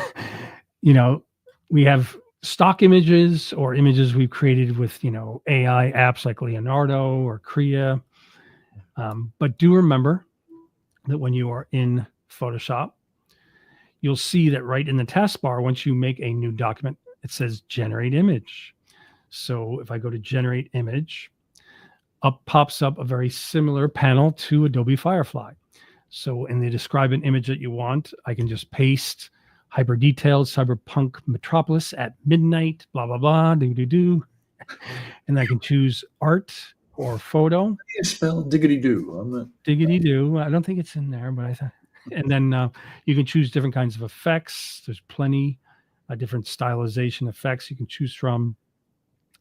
we have stock images or images we've created with, AI apps like Leonardo or Crea. But do remember that when you are in Photoshop, you'll see that right in the taskbar, once you make a new document, it says generate image. So if I go to generate image, up pops up a very similar panel to Adobe Firefly. So in the describe an image that you want, I can just paste hyper detailed cyberpunk metropolis at midnight, blah, blah, blah, do. And I can choose art or photo. You spell diggity do. Diggity do. I don't think it's in there, but I thought. And then you can choose different kinds of effects. There's plenty different stylization effects you can choose from.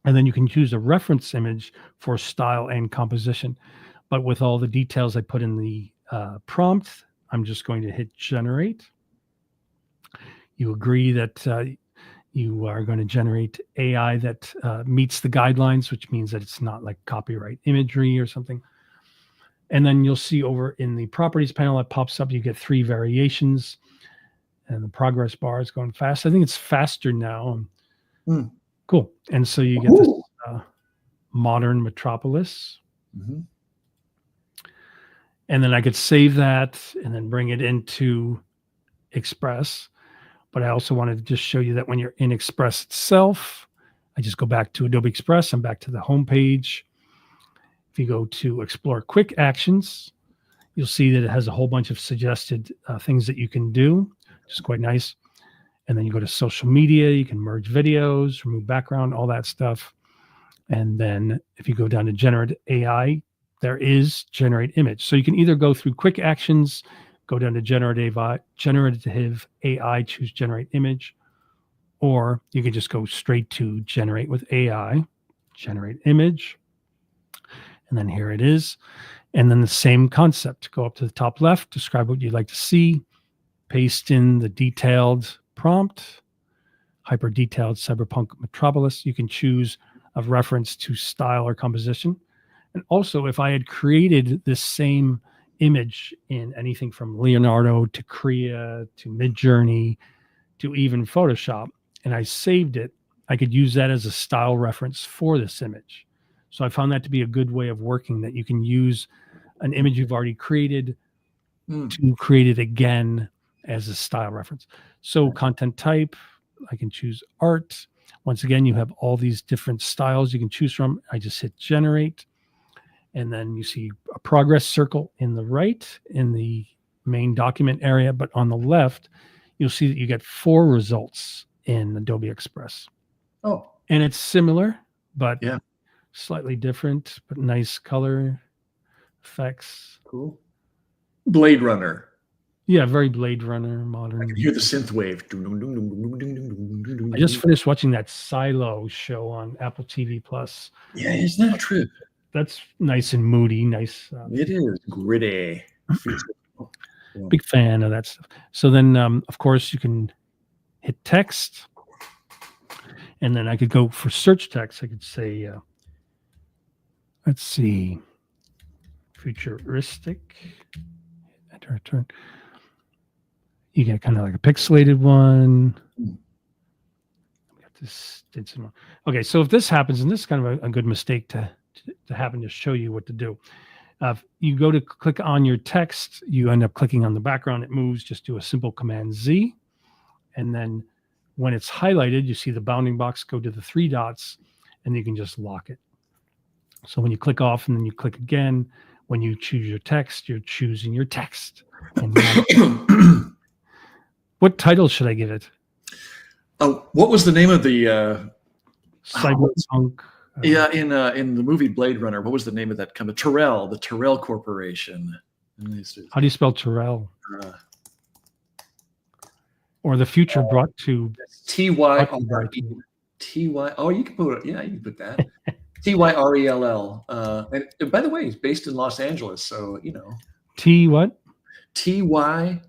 And then you can choose a reference image for style and composition. But with all the details I put in the prompt, I'm just going to hit generate. You agree that you are going to generate AI that meets the guidelines, which means that it's not like copyright imagery or something. And then you'll see over in the properties panel that pops up, you get 3 variations, and the progress bar is going fast. I think it's faster now. Cool. And so you get this modern metropolis. Mm-hmm. And then I could save that and then bring it into Express. But I also wanted to just show you that when you're in Express itself, I just go back to Adobe Express. I'm back to the home page. If you go to Explore Quick Actions, you'll see that it has a whole bunch of suggested things that you can do, which is quite nice. And then you go to social media, you can merge videos, remove background, all that stuff. And then if you go down to Generative AI, there is Generate Image. So you can either go through Quick Actions, go down to Generative AI, choose Generate Image, or you can just go straight to Generate with AI, Generate Image. And then here it is. And then the same concept. Go up to the top left, describe what you'd like to see, paste in the detailed prompt, hyper detailed cyberpunk metropolis. You can choose a reference to style or composition. And also, if I had created this same image in anything from Leonardo to Crea to Midjourney to even Photoshop, and I saved it, I could use that as a style reference for this image. So I found that to be a good way of working, that you can use an image you've already created to create it again as a style reference. So content type, I can choose art. Once again, you have all these different styles you can choose from. I just hit generate. And then you see a progress circle in the right in the main document area. But on the left, you'll see that you get 4 results in Adobe Express. Oh. And it's similar, but yeah, slightly different, but nice color effects. Cool. Blade Runner. Yeah, very Blade Runner, modern. I can hear the synth wave. I just finished watching that Silo show on Apple TV Plus. Yeah, isn't that a trip? That's nice and moody, nice. It is gritty. Big fan of that stuff. So then, of course, you can hit text. And then I could go for search text. I could say, let's see, futuristic. Enter, return. You get kind of like a pixelated one. Got this. Okay, so if this happens, and this is kind of a good mistake to happen to show you what to do. You go to click on your text, you end up clicking on the background, it moves, just do a simple Command Z. And then when it's highlighted, you see the bounding box, go to the 3 dots, and you can just lock it. So when you click off and then you click again, when you choose your text, you're choosing your text. And what title should I give it? Oh, what was the name of the Cyberpunk? Yeah, in the movie Blade Runner, what was the name of that company? The Tyrell Corporation. How do you spell Tyrell? Or the future brought to T-Y-R-E. T-Y. Oh, you can put it. Yeah, you can put that. T-Y-R-E-L-L. And by the way, he's based in Los Angeles, so you know. T what? T-Y-R-E-L-L.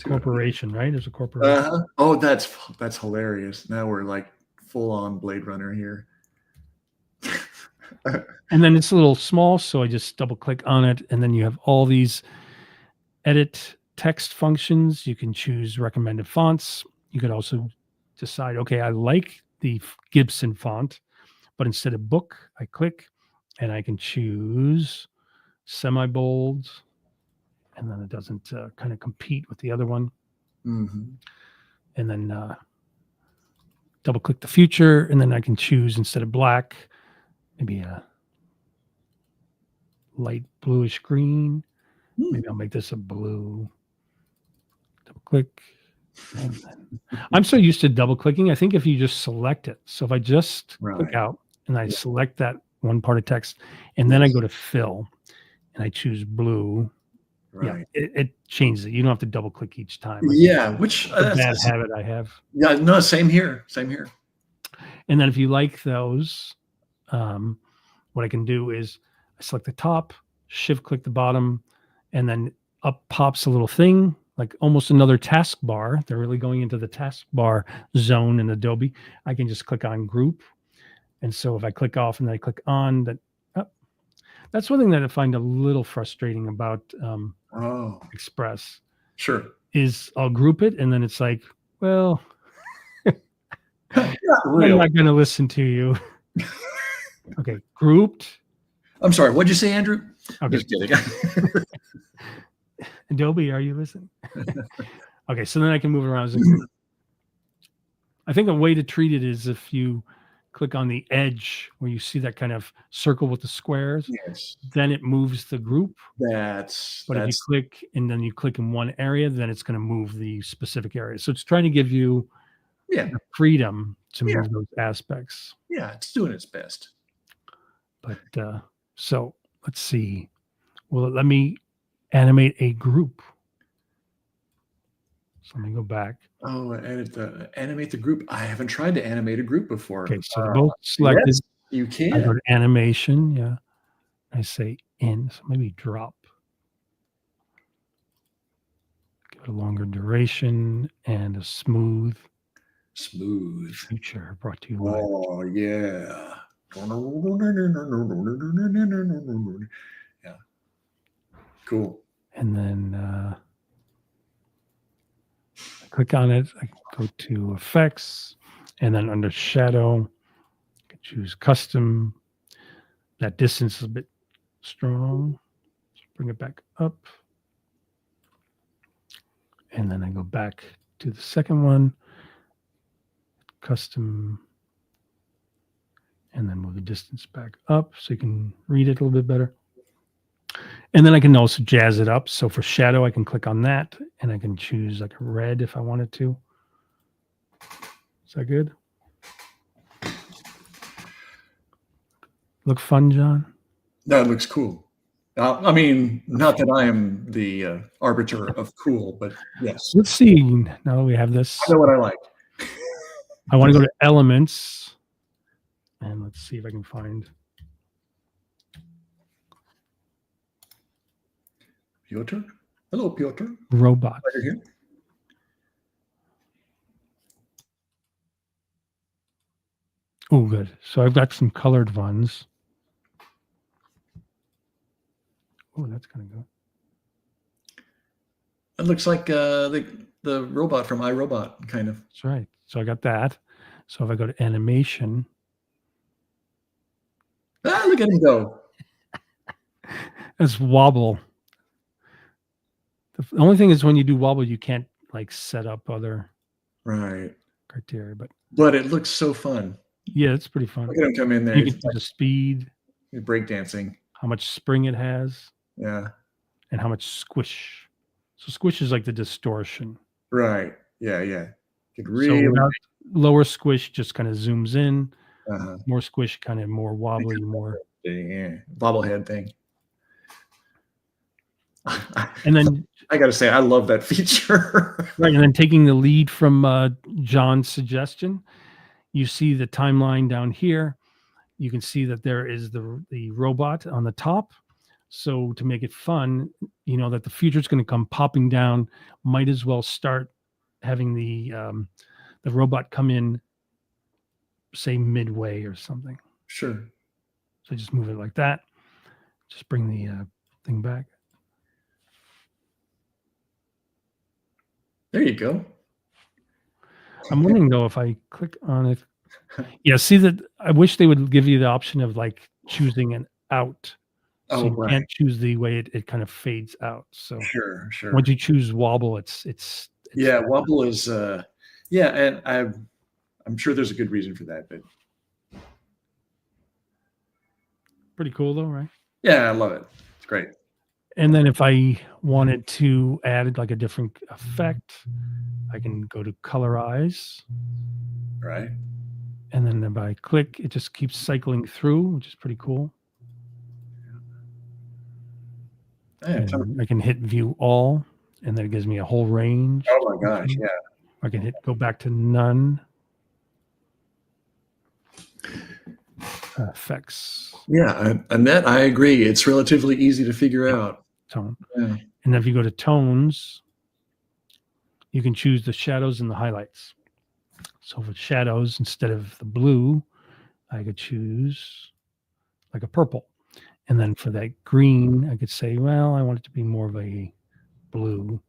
Corporation, right? There's a corporation. Oh, that's hilarious. Now we're like full on Blade Runner here. And then it's a little small, so I just double click on it, and then you have all these edit text functions. You can choose recommended fonts. You could also decide, okay, I like the Gibson font, but instead of book, I click and I can choose semi-bold, and then it doesn't kind of compete with the other one. Mm-hmm. And then double click the future, and then I can choose instead of black, maybe a light bluish green. Maybe I'll make this a blue. Double click. And then I'm so used to double clicking. I think if you just select it, so if I just click Right. out and I Yeah. select that one part of text, and then I Yes. go to fill and I choose blue, yeah, Right. it changes it. You don't have to double click each time. Yeah. Which It's a bad habit I have. yeah. No, same here. Same here. And then if you like those, what I can do is I select the top, shift click the bottom, and then up pops a little thing, like almost another taskbar. They're really going into the taskbar zone in Adobe. I can just click on group. And so if I click off and then I click on, that oh, that's one thing that I find a little frustrating about Oh, Express sure. is I'll group it and then it's like, well, Not I'm real. not going to listen to you. Okay, grouped. I'm sorry. What'd you say, Andrew? Okay, Just kidding. Adobe, are you listening? Okay, so then I can move it around as a group. I think a way to treat it is if you click on the edge where you see that kind of circle with the squares, Yes. then it moves the group. That's But if you click and then you click in one area, then it's going to move the specific area. So it's trying to give you yeah. the freedom to Yeah. move those aspects. Yeah. It's doing its best. But so let's see. Will it let me animate a group? So let me go back. Oh, animate the group. I haven't tried to animate a group before. Okay, so they're both selected. Yes, you I go can. to animation. Yeah. I say in, so maybe drop. Give it a longer duration and a smooth Smooth. future brought to you by. Oh, yeah. Yeah. Cool. And then I click on it. I go to effects and then under shadow, I can choose custom. That distance is a bit strong. Let's bring it back up. And then I go back to the second one, custom, and then move the distance back up so you can read it a little bit better. And then I can also jazz it up. So for shadow, I can click on that and I can choose like a red if I wanted to. Is that good? Look fun, John? That looks cool. I mean, not that I am the arbiter of cool, but yes, Let's see. Now that we have this, I know what I like. I want to go to elements and let's see if I can find Piotr. Hello, Piotr. robot. Right here. Oh, good. So I've got some colored ones. Oh, that's kind of good. It looks like the robot from iRobot, kind of. That's right. So I got that. So if I go to animation, Ah, look at him go. it's wobble. The only thing is when you do wobble, you can't like set up other Right. criteria. But it looks so fun. Yeah, it's pretty fun. Look at him come in there. You can do the speed, Breakdancing. how much spring it has, Yeah. and how much squish. So squish is like the distortion. Right. Yeah. Yeah. Could So really. without lower squish just kind of zooms in. Uh-huh. More squish, kind of more wobbly, more. Yeah. Bobblehead thing. And then I got to say, I love that feature. right, and then taking the lead from John's suggestion, you see the timeline down here. You can see that there is the robot on the top. So to make it fun, you know that the future is going to come popping down. Might as well start having the robot come in, say midway or something. Sure. So just move it like that. Just bring the thing back. There you go. I'm wondering though if I click on it. Yeah, see that I wish they would give you the option of like choosing an out. So Oh, you right. can't choose the way it kind of fades out. So Sure. Sure. once you choose wobble, it's Yeah. Wobble is, yeah. And I'm sure there's a good reason for that, but Pretty cool though, right? yeah, I love it. It's great. And then if I wanted to add like a different effect, I can go to colorize. Right. And then if I click, it just keeps cycling through, which is pretty cool. Yeah, And I can hit view all, and then it gives me a whole range. oh my gosh, yeah. I can hit go back to none. Effects. Yeah, Annette, I agree. It's relatively easy to figure out. Tone. Yeah. And then if you go to tones, you can choose the shadows and the highlights. So for shadows, instead of the blue, I could choose like a purple. And then for that green, I could say, well, I want it to be more of a blue.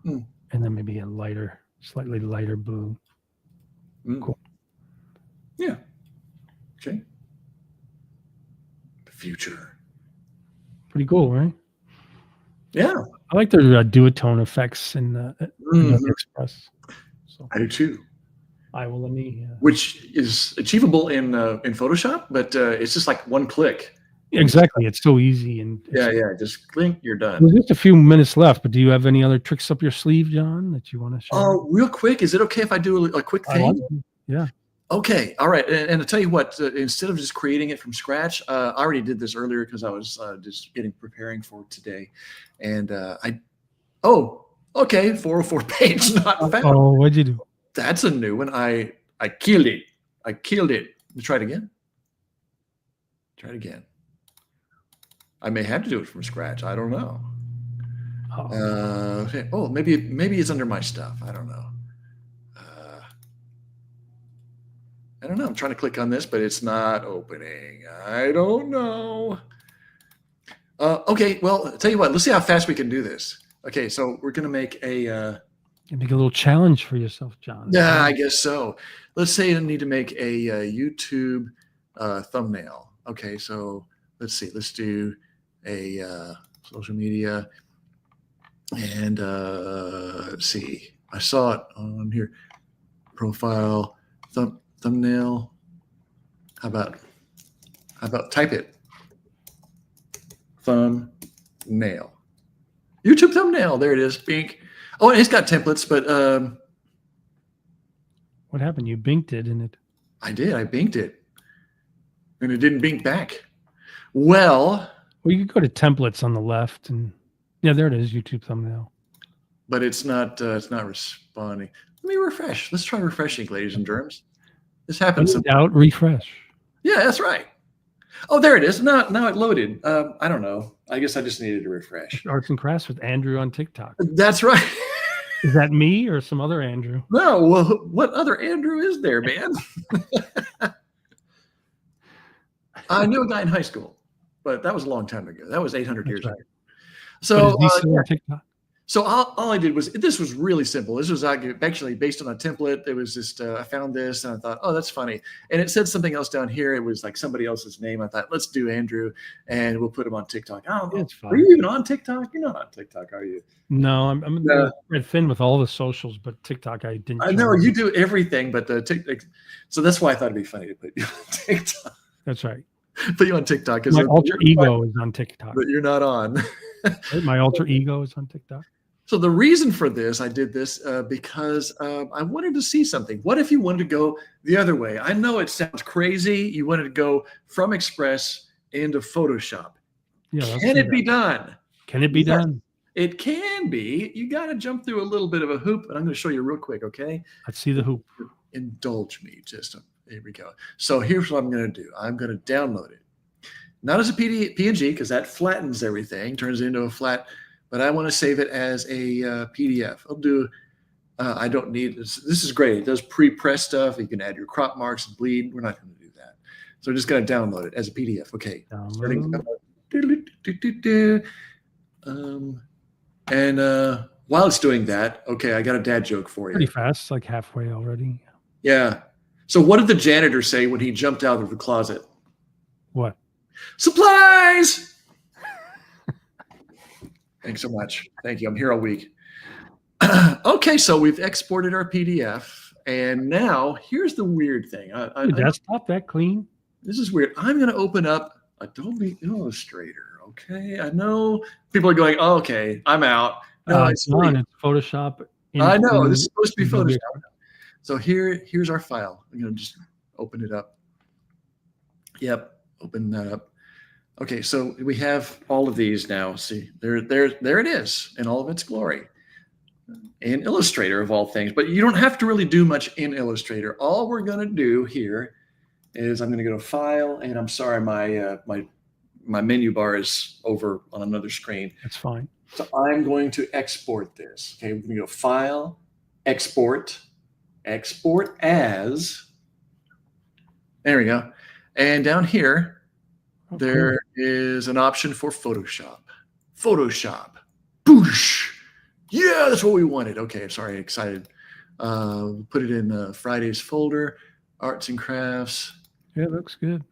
Hmm. And then maybe a lighter, slightly lighter blue. Mm. Cool. Yeah. Okay. The future. Pretty cool, right? Yeah. I like their duotone effects in Adobe Express. So I do too. let me. Which is achievable in Photoshop, but it's just like one click. Exactly. It's so easy. And Yeah, just click, you're done. There's just a few minutes left, but do you have any other tricks up your sleeve, John, that you want to share? Oh, real quick, is it okay if I do a quick thing? Yeah. Okay, all right. And I'll tell you what, instead of just creating it from scratch, I already did this earlier because I was just preparing for today. And okay, 404 page not found. Oh, what'd you do? That's a new one. I killed it. I killed it. Try it again. Try it again. I may have to do it from scratch. I don't know. Okay. Oh, maybe it's under my stuff. I don't know. I don't know. I'm trying to click on this, but it's not opening. I don't know. Okay. Well, I'll tell you what. Let's see how fast we can do this. Okay. So we're going to make a make a little challenge for yourself, John. Yeah, I guess so. Let's say I need to make a YouTube thumbnail. Okay. So let's see. Let's do a social media. And let's see. I saw it on here. Profile, thumbnail. How about type it? Thumbnail. YouTube thumbnail. There it is. Bink. Oh, and it's got templates, but what happened? You binked it, and it. I did. I binked it, and it didn't bink back. Well, you could go to templates on the left, and yeah, there it is. YouTube thumbnail. But it's not responding. Let me refresh. Let's try refreshing, ladies and germs. This happens. Out refresh. Yeah, that's right. Oh, there it is. Now it loaded. I don't know. I guess I just needed to refresh. Arts and crafts with Andrew on TikTok. That's right. Is that me or some other Andrew? No. Well, what other Andrew is there, man? I knew a guy in high school, but that was a long time ago. That was 800 years ago. So on TikTok? So all I did was, this was really simple. This was actually based on a template. It was just, I found this and I thought, oh, that's funny. And it said something else down here. It was like somebody else's name. I thought, let's do Andrew and we'll put him on TikTok. Oh, it's fine. Are you even on TikTok? You're not on TikTok, are you? No, I'm red thin with all the socials, but TikTok I didn't. I know you do everything, but the TikTok. So that's why I thought it'd be funny to put you on TikTok. That's right. Put you on TikTok. My alter ego is on TikTok. But you're not on. My alter ego is on TikTok. So the reason for this, I did this because I wanted to see something. What if you wanted to go the other way? I know it sounds crazy. You wanted to go from Express into Photoshop. Yeah, can it be done? Can it be done? It can be. You got to jump through a little bit of a hoop, but I'm going to show you real quick, okay? Let's see the hoop. Indulge me just. Here we go. So here's what I'm going to do. I'm going to download it. Not as a PNG because that flattens everything, turns it into a flat. But I want to save it as a PDF. I'll do, I don't need this. This is great. It does pre-press stuff. You can add your crop marks and bleed. We're not going to do that. So we're just going to download it as a PDF. Okay. While it's doing that, okay, I got a dad joke for you. Pretty fast, like halfway already. Yeah. So what did the janitor say when he jumped out of the closet? What? Supplies! Thanks so much. Thank you. I'm here all week. Okay, so we've exported our PDF And now here's the weird thing. Your desktop that clean? This is weird. I'm going to open up Adobe Illustrator. Okay. I know people are going, oh, okay, I'm out. No, it's on. It's Photoshop. I know this is supposed to be Adobe Photoshop. So here's our file. I'm going to just open it up. Yep. Open that up. Okay. So we have all of these now. See, there it is in all of its glory. In Illustrator of all things, but you don't have to really do much in Illustrator. All we're going to do here is I'm going to go to File, and I'm sorry, my menu bar is over on another screen. That's fine. So I'm going to export this. Okay, we're going to go File, Export, Export As. There we go. And down here, there is an option for Photoshop. Photoshop. Boosh. Yeah, that's what we wanted. Okay, sorry, excited. Put it in Friday's folder, arts and crafts. Yeah, it looks good.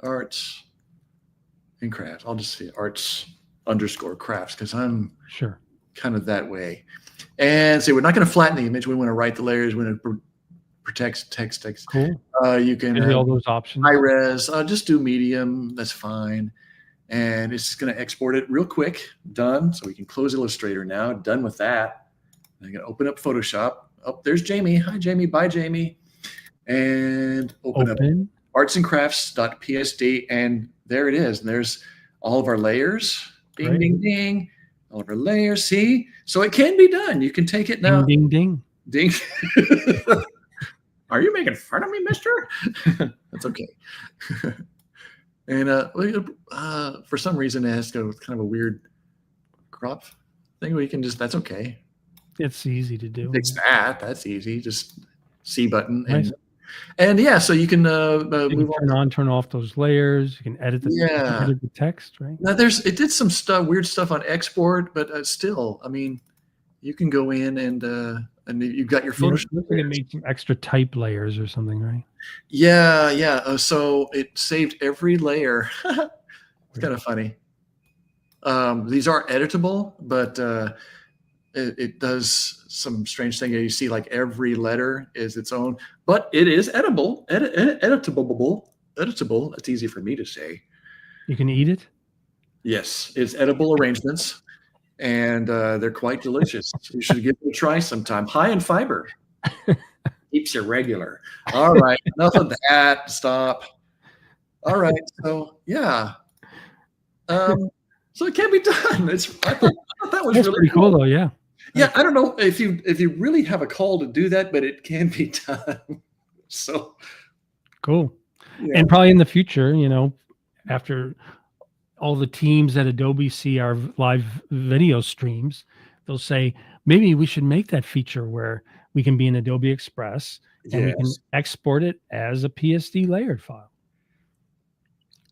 Arts and crafts. I'll just say arts_crafts because I'm sure kind of that way. And say we're not going to flatten the image. We want to write the layers. We want to protect text. Cool. You can all those options. High res. Just do medium. That's fine. And it's just going to export it real quick. Done. So we can close Illustrator now. Done with that. I'm going to open up Photoshop. Oh, there's Jamie. Hi, Jamie. Bye, Jamie. And open up artsandcrafts.psd. And there it is. And there's all of our layers. Ding, ding, ding. All of our layers. See? So it can be done. You can take it now. Ding, ding, ding. Ding. Are you making fun of me, mister? That's okay. And for some reason, it has to go with kind of a weird crop thing. We can that's okay. It's easy to do. Fix that. That's easy. Just C button. Nice. And yeah, so you can move on, turn off those layers. You can edit the text, right? Now it did some weird stuff on export, but still, I mean, you can go in and you've got your Photoshop. It made some extra type layers or something, right? Yeah. So it saved every layer. It's kind of funny. These are editable, but it does some strange thing. You see, like every letter is its own, but it is editable. Editable. That's easy for me to say. You can eat it? Yes, it's edible arrangements. And they're quite delicious. You should give it a try sometime. High in fiber. Keeps you regular. All right. Enough of that. Stop. All right. So, yeah. So it can be done. I thought that was really pretty cool, though. Yeah. Yeah. I don't know if you really have a call to do that, but it can be done. So cool. Yeah. And probably in the future, after all the teams at Adobe see our live video streams, they'll say, maybe we should make that feature where we can be in Adobe Express and we can export it as a PSD layered file.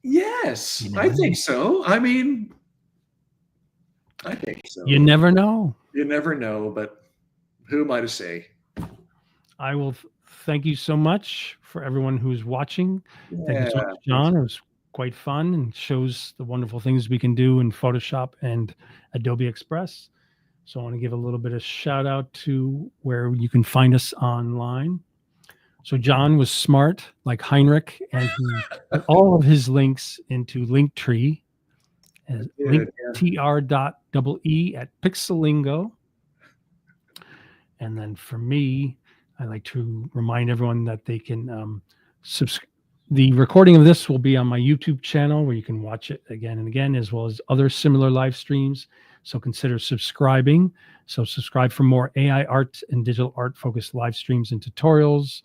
Yes, I think so. I mean, I think so. You never know. You never know, but who am I to say? I will thank you so much for everyone who's watching. Thank you so much, John. It was quite fun and shows the wonderful things we can do in Photoshop and Adobe Express. So I want to give a little bit of shout out to where you can find us online. So John was smart like Heinrich, and he put all of his links into Linktree, linktr.ee at Pixelingo. And then for me, I like to remind everyone that they can subscribe. The recording of this will be on my YouTube channel where you can watch it again and again, as well as other similar live streams. So consider subscribing. So subscribe for more AI art and digital art focused live streams and tutorials.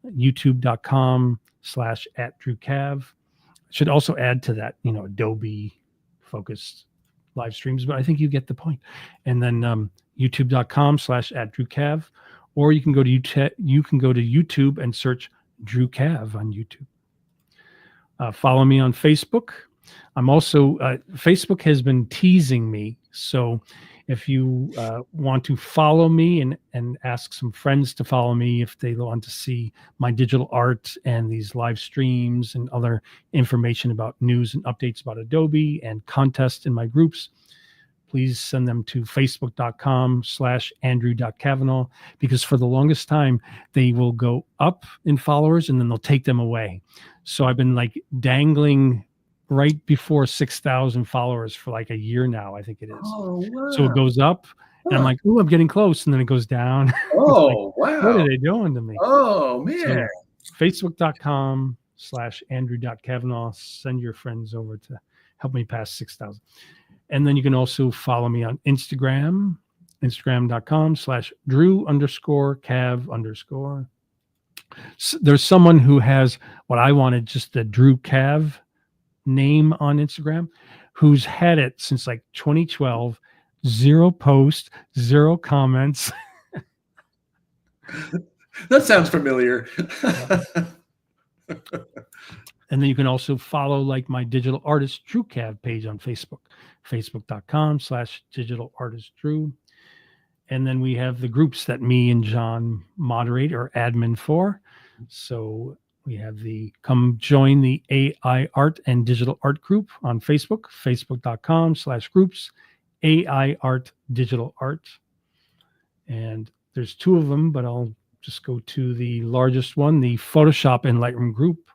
YouTube.com/@DrewCav. Should also add to that, Adobe focused live streams, but I think you get the point. And then YouTube.com/@DrewCav, or you can go to YouTube and search Drew Cav on YouTube. Follow me on Facebook. I'm also, Facebook has been teasing me. So if you want to follow me and ask some friends to follow me if they want to see my digital art and these live streams and other information about news and updates about Adobe and contests in my groups, please send them to facebook.com/andrew.kavanagh, because for the longest time, they will go up in followers and then they'll take them away. So I've been like dangling right before 6,000 followers for like a year now, I think it is. Oh, wow. So it goes up and I'm like, oh, I'm getting close. And then it goes down. Oh, What wow. are they doing to me? Oh, man. So, yeah, facebook.com/andrew.kavanagh. Send your friends over to help me pass 6,000. And then you can also follow me on Instagram, instagram.com/Drew_Cav_. So there's someone who has what I wanted, just the Drew Cav name on Instagram, who's had it since like 2012, 0 posts, 0 comments. That sounds familiar. And then you can also follow like my digital artist Drew Cav page on Facebook, facebook.com/digitalartistdrew. And then we have the groups that me and John moderate or admin for. So we have the come join the AI art and digital art group on Facebook, facebook.com/groups, AI art digital art. And there's 2 of them, but I'll just go to the largest one, the Photoshop and Lightroom group,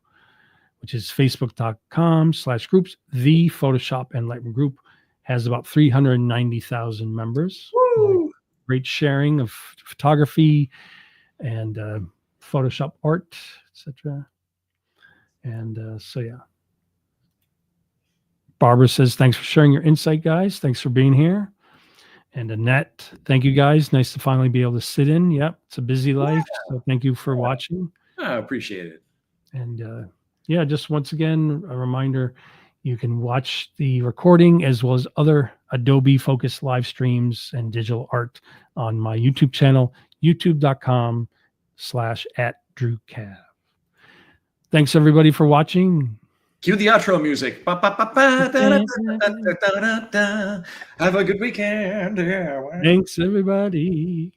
which is facebook.com/groups. The Photoshop and Lightroom group has about 390,000 members. Woo! Great sharing of photography and Photoshop art, etc. And so, yeah. Barbara says, thanks for sharing your insight, guys. Thanks for being here. And Annette, thank you, guys. Nice to finally be able to sit in. Yep, it's a busy life. So thank you for watching. I appreciate it. And yeah, just once again, a reminder, you can watch the recording as well as other Adobe Focus live streams and digital art on my YouTube channel, youtube.com/@DrewCav. Thanks everybody for watching. Cue the outro music. Ba, ba, ba, ba, da, da, da, da, da, da. Have a good weekend. Thanks everybody.